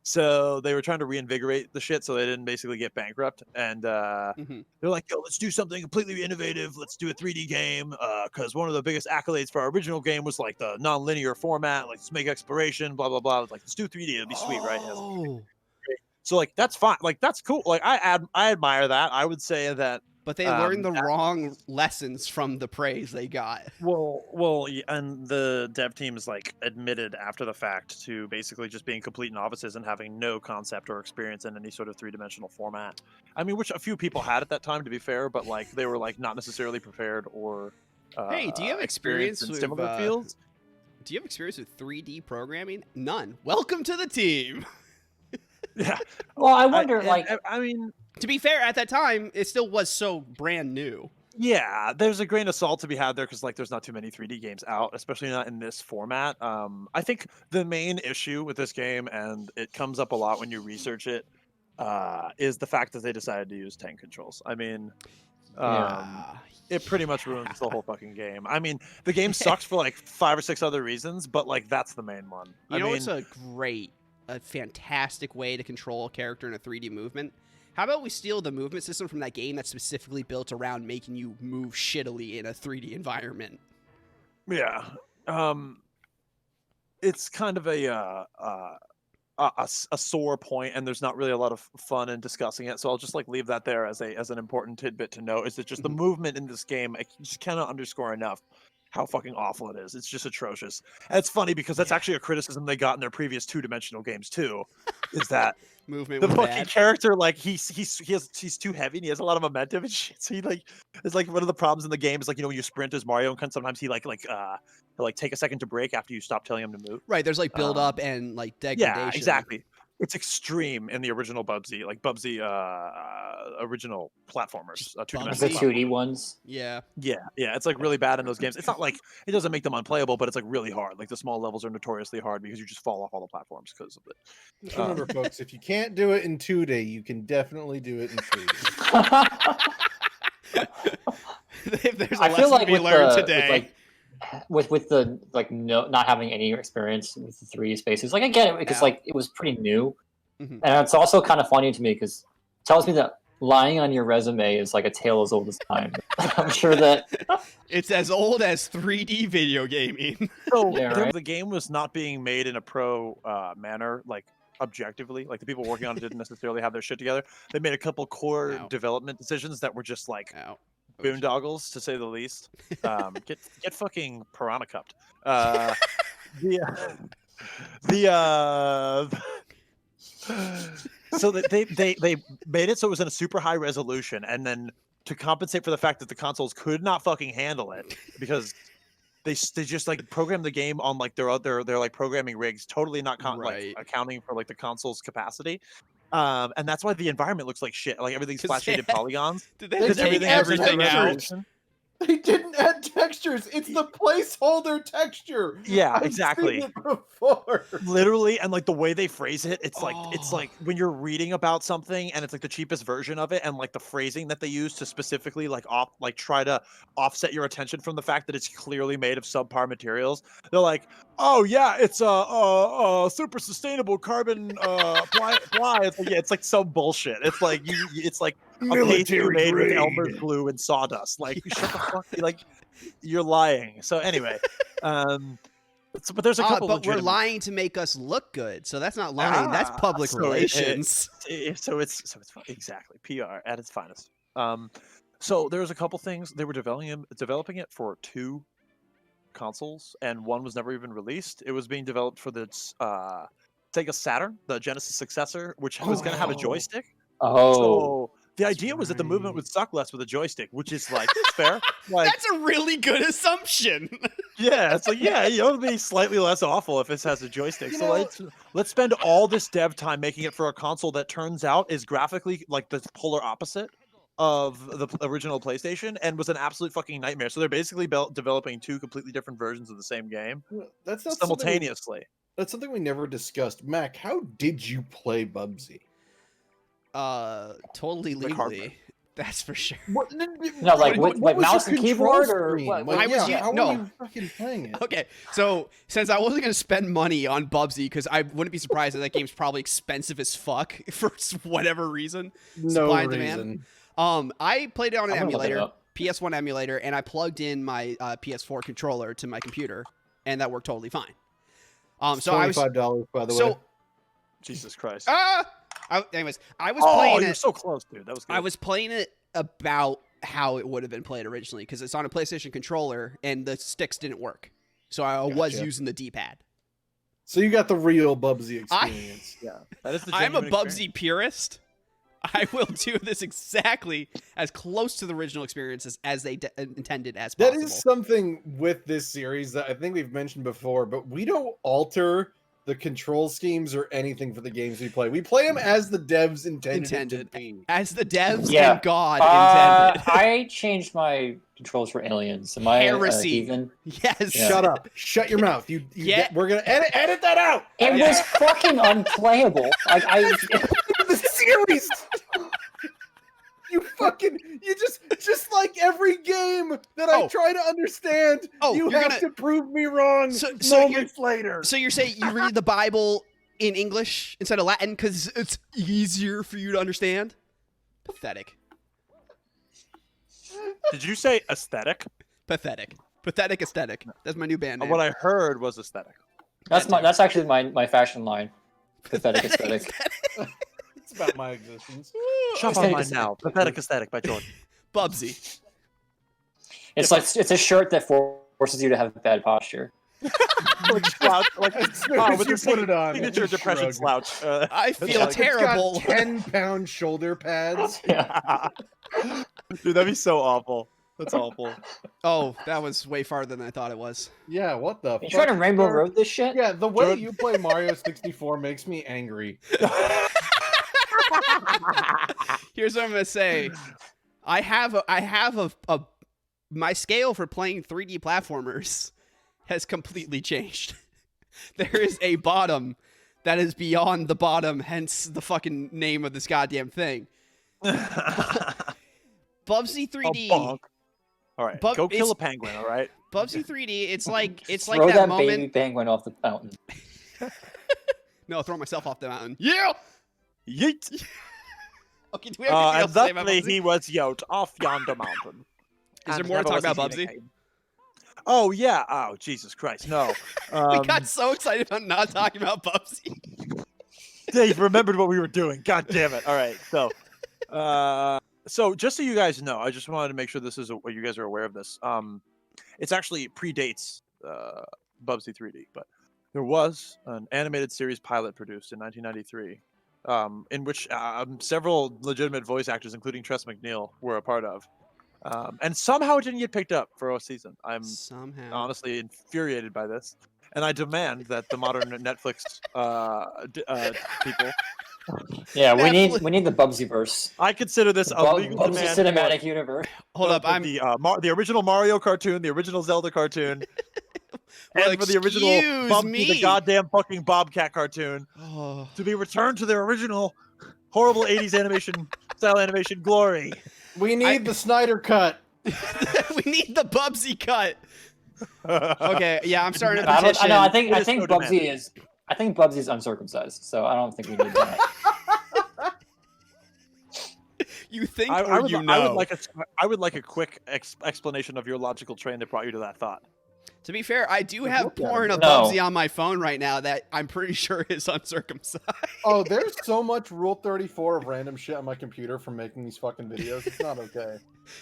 So they were trying to reinvigorate the shit so they didn't basically get bankrupt. And they're like, yo, let's do something completely innovative. Let's do a 3D game. Because one of the biggest accolades for our original game was like the non-linear format. Like, let's make exploration, blah, blah, blah. It's like, let's do 3D. It'll be sweet, right? Oh, So like, that's fine. Like, that's cool. Like, I admire that. I would say that. but they learned the wrong lessons from the praise they got. Well, and the dev team is like admitted after the fact to basically just being complete novices and having no concept or experience in any sort of 3-dimensional format. I mean, which a few people had at that time, to be fair, but like they were like not necessarily prepared or. Hey, do you have experience in with similar fields? Do you have experience with 3D programming? None. Welcome to the team. Yeah. Well, I wonder, I mean. To be fair, at that time, it still was so brand new. Yeah, there's a grain of salt to be had there because like there's not too many 3D games out, especially not in this format. I think the main issue with this game, and it comes up a lot when you research it, is the fact that they decided to use tank controls. I mean, it pretty much ruins the whole fucking game. I mean, the game sucks for like 5 or 6 other reasons, but like that's the main one. It's a fantastic way to control a character in a 3D movement. How about we steal the movement system from that game that's specifically built around making you move shittily in a 3D environment? Yeah. It's kind of a sore point, and there's not really a lot of fun in discussing it. So I'll just like leave that there as an important tidbit to note. Is that just the movement in this game? I just cannot underscore enough how fucking awful it is. It's just atrocious. And it's funny because that's actually a criticism they got in their previous 2-dimensional games too. Is that movement the was fucking bad. character, like he's too heavy and he has a lot of momentum and shit. So he like it's like one of the problems in the game is like, you know, when you sprint as Mario and sometimes he he'll take a second to break after you stop telling him to move. Right, there's like build up and like degradation. Yeah, exactly. It's extreme in the original Bubsy, original platformers, the 2-dimensional 2D ones. Yeah. Yeah, it's like really bad in those games. It's not like it doesn't make them unplayable, but it's like really hard. Like the small levels are notoriously hard because you just fall off all the platforms because of it. Just remember, folks, if you can't do it in 2D, you can definitely do it in 3D. If there's a I feel lesson like to be learned today. With the not having any experience with the 3D spaces, like I get it because like it was pretty new, and it's also kind of funny to me because it tells me that lying on your resume is like a tale as old as time. I'm sure that it's as old as 3D video gaming. So Yeah, right. the game was not being made in a pro manner, like objectively. Like the people working on it didn't necessarily have their shit together. They made a couple core development decisions that were just like boondoggles, to say the least. Get fucking piranha cupped. So that they made it so it was in a super high resolution, and then to compensate for the fact that the consoles could not fucking handle it because they just like program the game on like their like programming rigs, totally not Right. like accounting for like the console's capacity. And that's why the environment looks like shit. Like everything's 'Cause flat shaded polygons. Did they Because take everything has a everything out? resolution. They didn't add textures. It's the placeholder texture. Yeah, I've exactly. seen it before. Literally, and like the way they phrase it, it's like Oh. when you're reading about something and it's like the cheapest version of it, and like the phrasing that they use to specifically like try to offset your attention from the fact that it's clearly made of subpar materials. They're like, oh yeah, it's a super sustainable carbon ply. It's like, yeah, it's like some bullshit. It's like it's like a pastry made with Elmer's glue and sawdust. Like shut the fuck, like you're lying. So anyway, but there's a couple. But we're lying to make us look good, so that's not lying. That's public relations. So it's exactly PR at its finest. So there's a couple things they were developing it for 2 consoles, and one was never even released. It was being developed for the Sega Saturn, the Genesis successor, which was going to have a joystick. So the idea was that the movement would suck less with a joystick, which is like fair. Like, That's a really good assumption. yeah, it's like it'll be slightly less awful if it has a joystick. So let's spend all this dev time making it for a console that turns out is graphically like the polar opposite of the original PlayStation and was an absolute fucking nightmare. So they're basically developing 2 completely different versions of the same game That's not simultaneously. That's something we never discussed. Mac, how did you play Bubsy? Totally Like legally. That's for sure. No, like with like mouse and keyboard or what? I was how no. were you fucking playing it? Okay, so since I wasn't gonna spend money on Bubsy, because I wouldn't be surprised that game's probably expensive as fuck for whatever reason. No Supply and reason. demand. I played it on an I'm gonna look it emulator, up. PS1 emulator, and I plugged in my PS4 controller to my computer, and that worked totally fine. So I was $25, by the way. so Jesus Christ. anyways, I was playing you're it. so close, dude. That was good. I was playing it about how it would have been played originally because it's on a PlayStation controller and the sticks didn't work, so I was Gotcha. using the D-pad. So you got the real Bubsy experience. Yeah, that is the I'm a genuine Bubsy experience. purist. I will do this exactly as close to the original experiences as they intended as That possible. is something with this series that I think we've mentioned before, but we don't alter the control schemes or anything for the games we play. We play them as the devs intended it to be. As the devs Yeah. and God intended. I changed my controls for Aliens. Am I Heresy. heathen? Yes. Yeah. Shut up. Shut your mouth. You Yeah. we're gonna edit that out. It was fucking unplayable. Like The series. You just like every game that I try to understand, you you're have to prove me wrong So moments later. So you're saying you read the Bible in English instead of Latin because it's easier for you to understand? Pathetic. Did you say aesthetic? Pathetic. Pathetic aesthetic. That's my new band name. What I heard was aesthetic. that's actually my fashion line. Pathetic aesthetic. It's about my existence. Shop online now. Pathetic aesthetic by Jordan. Bubsy. It's like it's a shirt that forces you to have bad posture. Like slouch, like As soon as with you the put it on, signature you depression shrug. slouch. I feel It's terrible. got 10-pound shoulder pads. Dude, that'd be so awful. That's awful. Oh, that was way farther than I thought it was. Yeah, what the You trying to Rainbow sir? Road this shit? Yeah, the way you play Mario 64 makes me angry. Here's what I'm gonna say. I have a my scale for playing 3D platformers has completely changed. There is a bottom that is beyond the bottom, hence the fucking name of this goddamn thing. Bubsy 3D. All right, Bub- go kill it's- a penguin. All right. Bubsy 3D. It's like Throw that that moment. baby penguin off the mountain. No, throw myself off the mountain. Yeah. Yeet. Okay. Do we have anything And else to say about thusly Bubsy? he was yoked off yonder mountain. Is there And more to never talk about was he seen Bubsy? again. Oh yeah. Oh Jesus Christ. No. We got so excited about not talking about Bubsy. Dave remembered what we were doing. God damn it. All right. So just so you guys know, I just wanted to make sure this is what you guys are aware of this. It's actually predates Bubsy 3D, but there was an animated series pilot produced in 1993, in which several legitimate voice actors, including Tress MacNeille, were a part of. And somehow it didn't get picked up for a season. I'm Somehow. honestly infuriated by this, and I demand that the modern Netflix people. Yeah, we need the Bubsy verse. I consider this a legal Bubsy demand. cinematic universe. Hold up, I'm the original Mario cartoon, the original Zelda cartoon, Well, and for the original excuse Bubsy, me. the goddamn fucking Bobcat cartoon, Oh. to be returned to their original horrible 80s animation style animation glory. We need the Snyder cut. We need the Bubsy cut. Okay, yeah, I'm starting a I petition. know. I think It is so Bubsy is. I think Bubsy is uncircumcised, so I don't think we need that. You think I or would, you I know? would like a quick explanation of your logical train that brought you to that thought. To be fair, I do have porn of No. Bubsy on my phone right now that I'm pretty sure is uncircumcised. Oh, there's so much Rule 34 of random shit on my computer from making these fucking videos. It's not okay.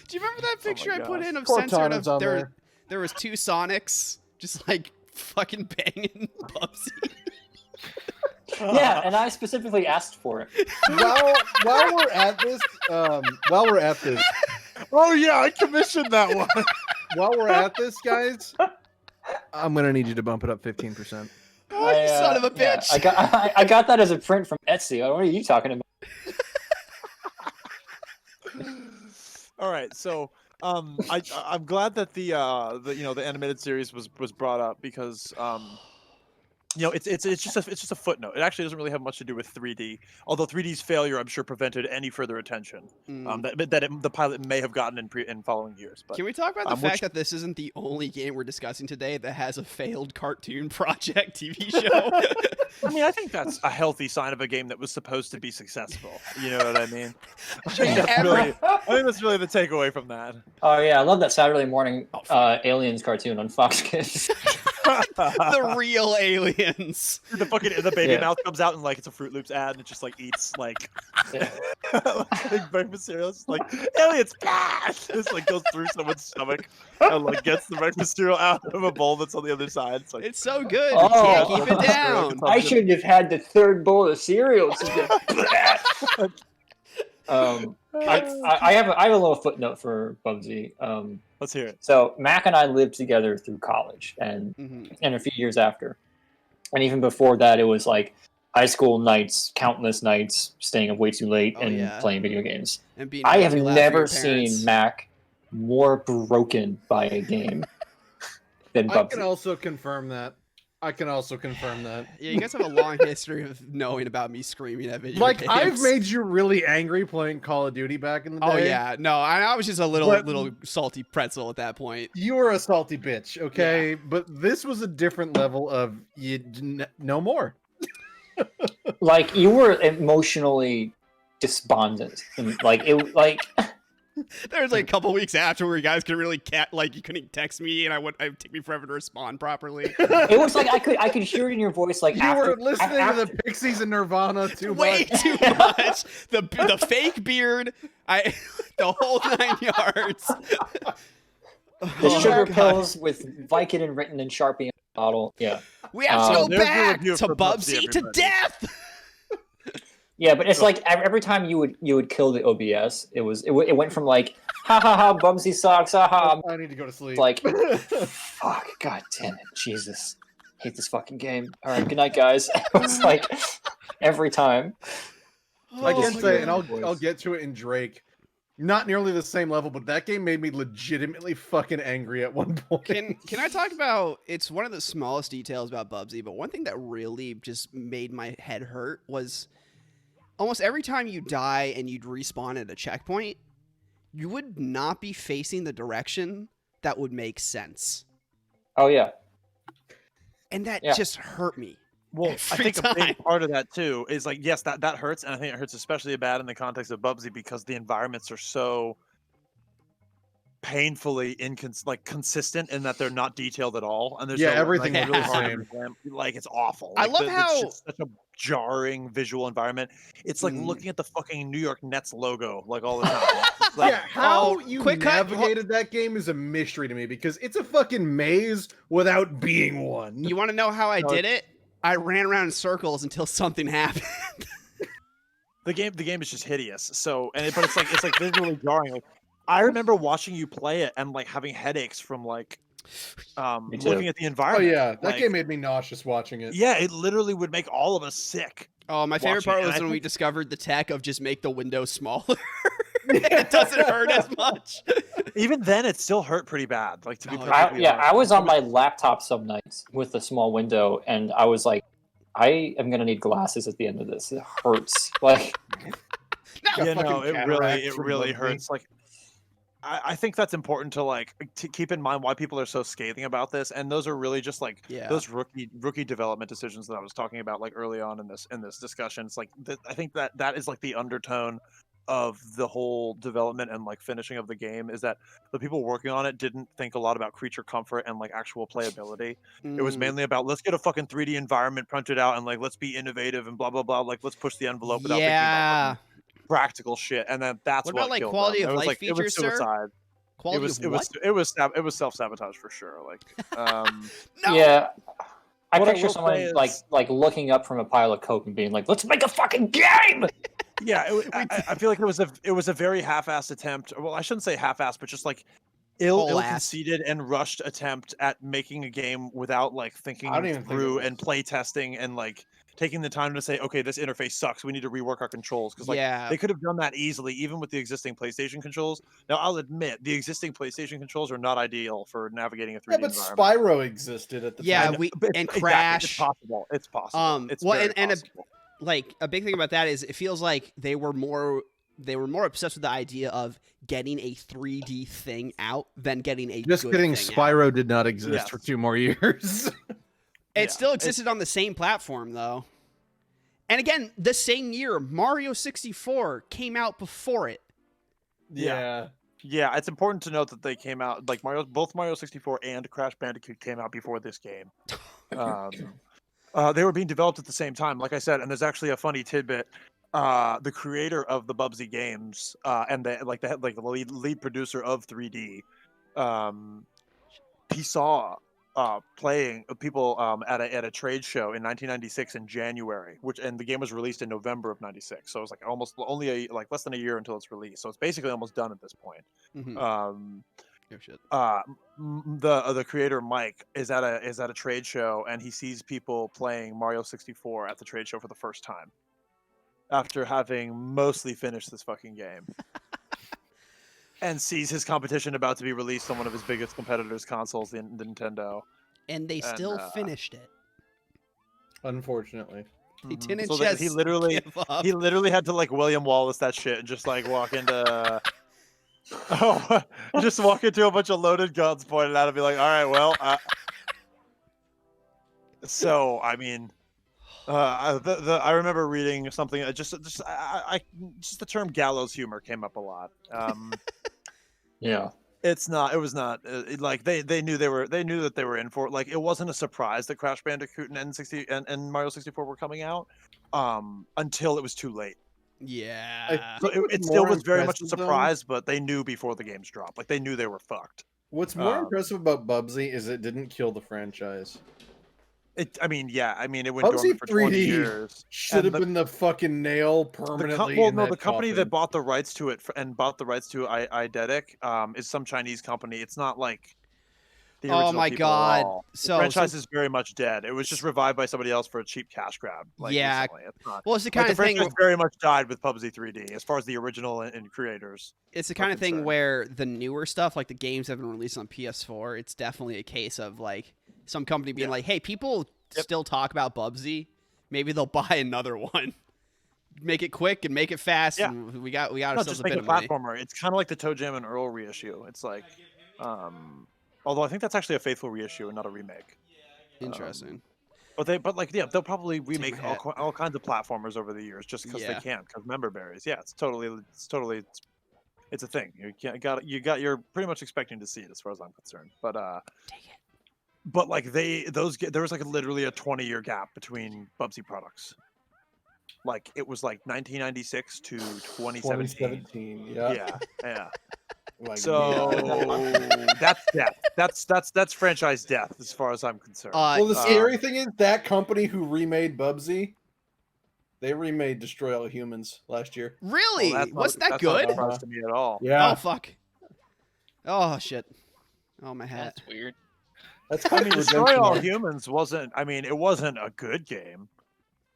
Do you remember that picture I put gosh. in of Cortana's censored on of there was two Sonics just like fucking banging Bubsy? Yeah, and I specifically asked for it. While we're at this, Oh yeah, I commissioned that one. while we're at this, guys, I'm gonna need you to bump it up 15%. Oh, you son of a Yeah, bitch! I got that as a print from Etsy. What are you talking about? All right, so I'm glad that the animated series was brought up because it's just a footnote. It actually doesn't really have much to do with 3D. Although 3D's failure, I'm sure, prevented any further attention the pilot may have gotten in following years. But Can we talk about the fact that this isn't the only game we're discussing today that has a failed cartoon project TV show? I mean, I think that's a healthy sign of a game that was supposed to be successful. You know what I mean? I think that's really the takeaway from that. Oh yeah, I love that Saturday morning Aliens cartoon on Fox Kids. The real aliens. The baby mouth comes out and like it's a Fruit Loops ad and it just like eats like like breakfast cereal. It's like aliens, this like goes through someone's stomach and like gets the breakfast cereal out of a bowl that's on the other side. It's like It's so good. Oh. You can't keep it down. I shouldn't have had the third bowl of cereal. I have a little footnote for Bubsy. Let's hear it. So Mac and I lived together through college and a few years after, and even before that, it was like high school nights, countless nights, staying up way too late and playing video games. And being I have laugh for never your seen parents. Mac more broken by a game than I Bubsy. can also confirm that. Yeah, you guys have a long history of knowing about me screaming at video Like, games. I've made you really angry playing Call of Duty back in the day. Oh yeah, no, I was just a little salty pretzel at that point. You were a salty bitch, okay? Yeah. But this was a different level of no more. Like, you were emotionally despondent. And, There was like a couple weeks after where you guys could really you couldn't text me and it would take me forever to respond properly. It was like I could hear it in your voice like you were listening to the Pixies and Nirvana too way much. too much. The fake beard, the whole 9 yards. The sugar pills with Vicodin written in Sharpie on the bottle. Yeah. We have to go back to for Bubsy to everybody. death. Yeah, but it's like every time you would kill the OBS, it went from like ha ha ha Bubsy sucks, ha ha. I need to go to sleep. Like fuck, god damn it, Jesus, hate this fucking game. All right, good night, guys. It's like every time. I can say, and I'll get to it in Drake. Not nearly the same level, but that game made me legitimately fucking angry at one point. Can I talk about? It's one of the smallest details about Bubsy, but one thing that really just made my head hurt was almost every time you die and you'd respawn at a checkpoint, you would not be facing the direction that would make sense. Oh yeah. And that just hurt me. Well, I think a big part of that too is like, yes, that hurts, and I think it hurts especially bad in the context of Bubsy because the environments are so painfully consistent in that they're not detailed at all, and there's everything is really same. Like it's awful. I Like, love how it's just such a jarring visual environment. It's like looking at the fucking New York Nets logo like all the time. Like, yeah, how you navigated that game is a mystery to me because it's a fucking maze without being one. You want to know how I did it? I ran around in circles until something happened. The game is just hideous. So, but it's like visually jarring. I remember watching you play it and like having headaches from like Me too. looking at the Oh environment. yeah, that Like, game made me nauseous watching it. yeah, it literally would make all of us sick. Oh, my favorite watching part it. was And I when we think- discovered the tech of just make the window smaller. It doesn't hurt as much. Even then, it still hurt pretty bad. Like to be Oh, perfectly honest. I was on my laptop some nights with a small window, and I was like, I am gonna need glasses at the end of this. It hurts. Like, Got Yeah, no, fucking it cataracts from really Bubsy. hurts. Like, I think that's important to like to keep in mind why people are so scathing about this, and those are really just like Yeah. those rookie development decisions that I was talking about like early on in this discussion. It's like I think that is like the undertone of the whole development and like finishing of the game is that the people working on it didn't think a lot about creature comfort and like actual playability. It was Mm, mainly about let's get a fucking 3D environment printed out and like let's be innovative and blah blah blah. Like let's push the envelope without thinking about yeah. fucking practical shit. And then that's What what about, like, killed quality them. of It was life like it was features, sir? suicide. Quality It of what? it was self sabotage for sure. Like No. yeah, I What I picture will someone say like is- looking up from a pile of coke and being like, "Let's make a fucking game." yeah, I feel like it was a very half-assed attempt. Well, I shouldn't say half-assed, but just like Whole-assed. ill-conceited and rushed attempt at making a game without like thinking I don't even think it through was. and play testing and like taking the time to say, okay, this interface sucks. We need to rework our controls because like Yeah. they could have done that easily even with the existing PlayStation controls. Now I'll admit the existing PlayStation controls are not ideal for navigating a 3D Yeah, but environment. Spyro existed at the Yeah, time. we But and exactly, Crash. It's possible. It's possible. It's well, very and possible. like a big thing about that is it feels like they were more obsessed with the idea of getting a 3D thing out than getting a Just good kidding. thing out. Spyro did not exist Yes. for 2 more years. It Yeah, still existed on the same platform though. And again, the same year, Mario 64 came out before it. Yeah. Yeah, it's important to note that they came out like both Mario 64 and Crash Bandicoot came out before this game. They were being developed at the same time, like I said, and there's actually a funny tidbit. The creator of the Bubsy games and the lead producer of 3D, he saw playing people at a trade show in 1996 in January, and the game was released in November of '96. So it was like almost only less than a year until it's released. So it's basically almost done at this point. Mhm. Oh shit. The creator Mike is at a trade show and he sees people playing Mario 64 at the trade show for the first time after having mostly finished this fucking game. And sees his competition about to be released on one of his biggest competitors' consoles, the Nintendo. And they still finished it. Unfortunately. They didn't So just he literally give up. he literally had to like William Wallace that shit and just like walk into just walk into a bunch of loaded guns pointed out and be like, all right, well, so I mean, I remember reading something. Just the term gallows humor came up a lot. Yeah. It was not like they knew that they were in for it. Like it wasn't a surprise that Crash Bandicoot and N60 and Mario 64 were coming out until it was too late. Yeah. So it still was very much a surprise, but they knew before the games dropped. Like they knew they were fucked. What's more impressive about Bubsy is it didn't kill the franchise. It went Bubsy dormant for 20 3D years. should have been the fucking nail permanently. The company that bought the rights to it and bought the rights to Eidetic is some Chinese company. It's not like the original Oh my people at god. all. The So franchise is very much dead. It was just revived by somebody else for a cheap cash grab. Like, Yeah. recently. It's not. well, it's the Like, kind the of thing franchise very much died with Bubsy 3D as far as the original and creators. it's the kind of thing concerned. where the newer stuff, like the games have been released on PS4, it's definitely a case of like some company being like, "Hey, people still talk about Bubsy. Maybe they'll buy another one. Make it quick and make it fast. Yeah. And we got No, ourselves just a make bit a of money." platformer. It's kind of like the Toe Jam and Earl reissue. It's like, although I think that's actually a faithful reissue and not a remake. Interesting. They'll probably remake my hat. all kinds of platformers over the years just because Yeah. they can. Because member berries, yeah, it's a thing. You're pretty much expecting to see it as far as I'm concerned. But Take it. but like there was like literally a 20-year gap between Bubsy products. Like it was like 1996 to 2017. 2017. Yeah. Yeah. Like, So that's death. That's franchise death as far as I'm concerned. well, the scary thing is that company who remade Bubsy, they remade Destroy All Humans last year. Really? Well, Wasn't that that's not good? a surprise to me at all. Yeah. Oh fuck. Oh shit! Oh my hat. That's weird. That's I mean, Destroy redemption All arc. Humans wasn't. I mean, it wasn't a good game,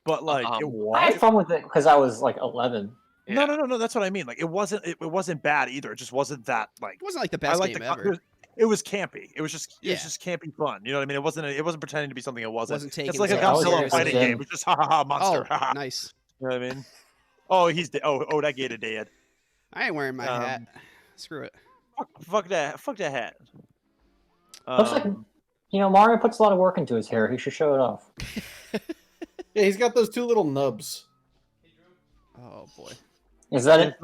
but like it I had fun with it because I was like 11. No, no, no, no. That's what I mean. Like, it wasn't bad either. It just wasn't that like. It wasn't like the I best like game the. ever. It was campy. It was just. It Yeah. was just campy fun. You know what I mean? It wasn't pretending to be something it wasn't. Wasn't taking It's like a itself Godzilla seriously. fighting game. It's just ha ha ha monster. Oh, ha, ha. nice. You know what I mean? Oh, he's dead. Oh, that gator dead. I ain't wearing my hat. Screw it. Fuck that hat. Looks like, Mario puts a lot of work into his hair. He should show it off. Yeah, he's got those 2 little nubs. Oh boy. Is that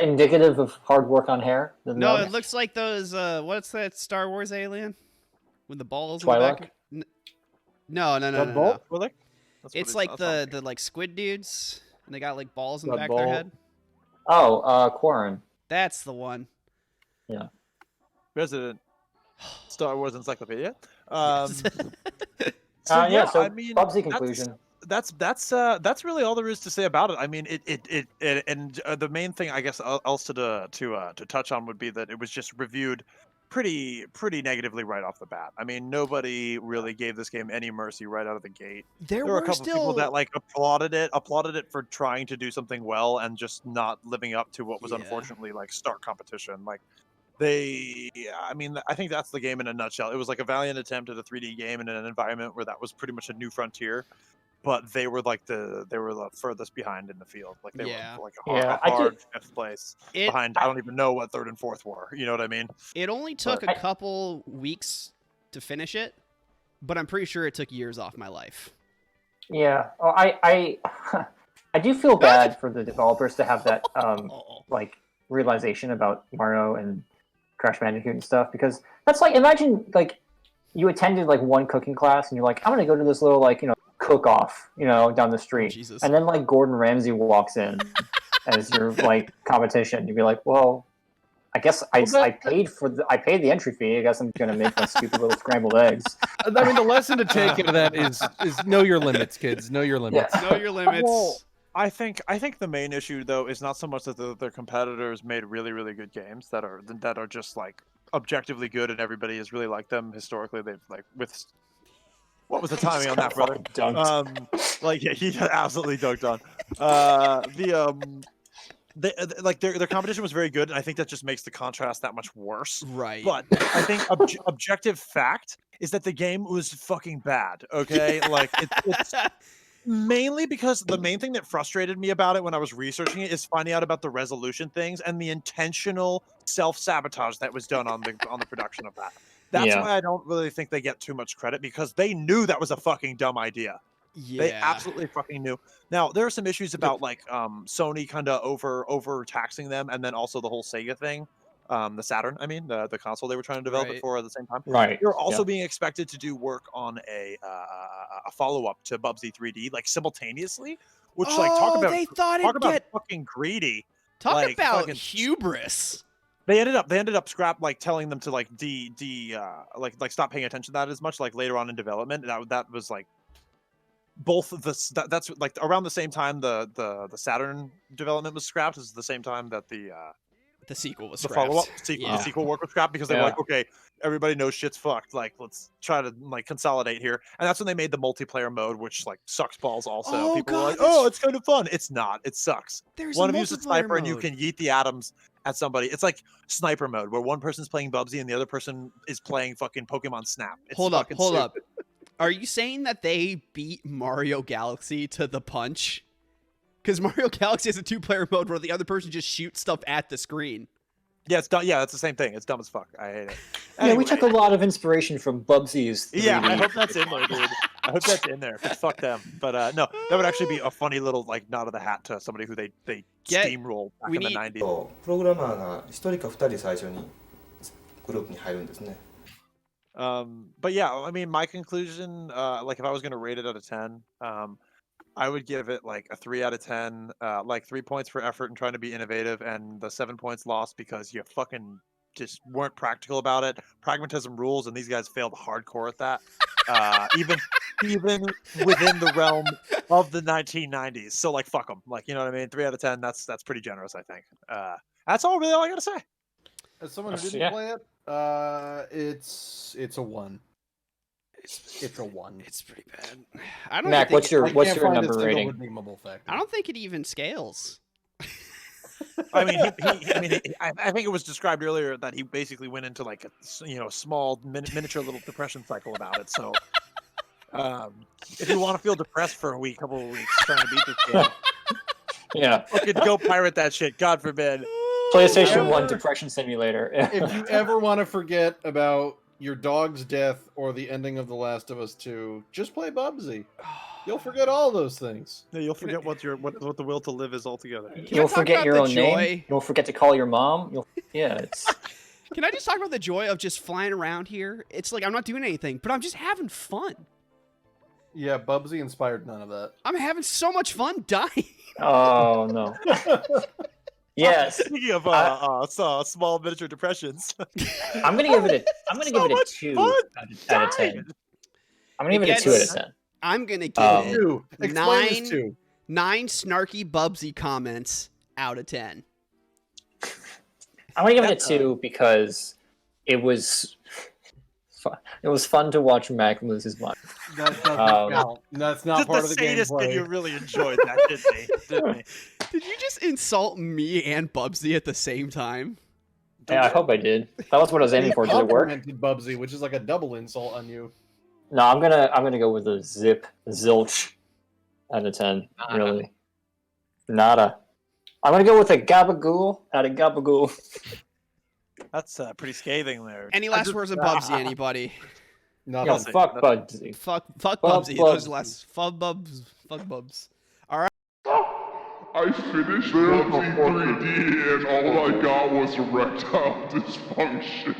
indicative of hard work on hair? The No, nubs? it looks like those. What's that Star Wars alien with the balls Twi'lek? in the back? No. Blood Bolt? Really? It's like the like squid dudes, and they got like balls in the Blood back of their Bolt. head. Oh, Quarren. That's the one. Yeah. Resident Star Wars Encyclopedia. Yeah, yeah, so I mean, Bubsy conclusion. That's really all there is to say about it. I mean, the main thing I guess else to touch on would be that it was just reviewed pretty negatively right off the bat. I mean, nobody really gave this game any mercy right out of the gate. There were a couple people that like applauded it for trying to do something well and just not living up to what was unfortunately like stark competition. Like I think that's the game in a nutshell. It was like a valiant attempt at a 3D game in an environment where that was pretty much a new frontier. But they were the furthest behind in the field. Like they were like a hard fifth place behind. I don't even know what third and fourth were. You know what I mean? It only took a couple weeks to finish it, but I'm pretty sure it took years off my life. Yeah. Oh, I do feel bad for the developers to have that like realization about Mario and Crash Bandicoot and stuff, because that's like, imagine like you attended like one cooking class and you're like, I'm gonna go to this little like cook off down the street, and then like Gordon Ramsay walks in as your like competition. You'd be like, well, I guess I paid the entry fee. I guess I'm gonna make my stupid little scrambled eggs. I mean, the lesson to take out of that is know your limits, kids. Know your limits. Know your limits. Well, I think the main issue though is not so much that their competitors made really good games that are just like objectively good and everybody has really liked them historically. They've like with what was the timing on that, brother? Like yeah, he absolutely dunked on. Their competition was very good, and I think that just makes the contrast that much worse. Right. But I think objective fact is that the game was fucking bad. Okay, like it's mainly because the main thing that frustrated me about it when I was researching it is finding out about the resolution things and the intentional self-sabotage that was done on the production of that. That's why I don't really think they get too much credit, because they knew that was a fucking dumb idea. Yeah. They absolutely fucking knew. Now, there are some issues about like Sony kind of over taxing them, and then also the whole Sega thing. The Saturn, I mean, the console they were trying to develop it for at the same time. Right. They're also being expected to do work on a follow-up to Bubsy 3D, like simultaneously, which like talk about fucking greedy. Talk about hubris. They ended up like telling them to like like stop paying attention to that as much like later on in development. That was like both of that's like around the same time the Saturn development was scrapped is the same time that the sequel was the scrapped. follow-up the sequel work was scrapped because they were like, okay, everybody knows shit's fucked, like let's try to like consolidate here. And that's when they made the multiplayer mode, which like sucks balls also. People were like, oh, it's kind of fun. It's not, it sucks. One of you's a sniper and you can yeet the atoms at somebody. It's like sniper mode where one person's playing Bubsy and the other person is playing fucking Pokemon Snap. It's hold up. stupid. Are you saying that they beat Mario Galaxy to the punch? Because Mario Galaxy has a 2-player mode where the other person just shoots stuff at the screen. Yeah, it's dumb. Yeah, it's the same thing. It's dumb as fuck. I hate it. Anyway. Yeah, we took a lot of inspiration from Bubsy's 3D. Yeah, I hope that's in there, dude. I hope that's in there. Fuck them. But no, that would actually be a funny little like nod of the hat to somebody who they steamrolled back in the 90s. プログラマーが1人か2人最初にグループに入るんですね。But yeah, I mean, my conclusion, like if I was going to rate it out of 10, I would give it like a 3 out of 10, like 3 points for effort and trying to be innovative, and the 7 points lost because you fucking just weren't practical about it. Pragmatism rules, and these guys failed hardcore at that. Even within the realm of the 1990s. So like, fuck them. Like, you know what I mean? 3 out of 10. That's pretty generous, I think. That's all I gotta say. As someone who didn't Yeah. play it, it's a 1. It's a 1. It's pretty bad. I don't Mac, think what's your I can't find a number single rating? redeemable factor. I don't think it even scales. I mean, I think it was described earlier that he basically went into like a small miniature little depression cycle about it. So, if you want to feel depressed for a couple of weeks trying to beat this game, Yeah. fucking go pirate that shit. God forbid. PlayStation 1 Depression Simulator. If you ever want to forget about your dog's death or the ending of The Last of Us 2, just play Bubsy. You'll forget all those things. Yeah, you'll forget what the will to live is altogether. You'll forget your own joy? name. You'll forget to call your mom. It's. Can I just talk about the joy of just flying around here? It's like I'm not doing anything, but I'm just having fun. Yeah, Bubsy inspired none of that. I'm having so much fun dying. Oh no. Yes. Speaking of small miniature depressions, I'm gonna give it a 2 out of 10. I'm gonna give it a 2 out of 10. I'm gonna give it 2. Explain this 2. 9 snarky Bubsy comments out of 10. I'm gonna give it a 2 because it was fun to watch Mac lose his mind. That doesn't count. That's not part of the sadist gameplay. that you really enjoyed that, didn't he? Did you just insult me and Bubsy at the same time? Yeah, I hope I did. That was what I was aiming for. Did it work? Complimented Bubsy, which is like a double insult on you. No, I'm gonna go with a zilch out of 10. Really, nada. I'm gonna go with a gabagool out of gabagool. That's pretty scathing there. Any last words on Bubsy, anybody? No, Yo, fuck Bubsy. Fuck Bubsy. Those last fuck Bubs. Fuck Bubs. All right. I finished Bubsy 3D and all I got was erectile dysfunction.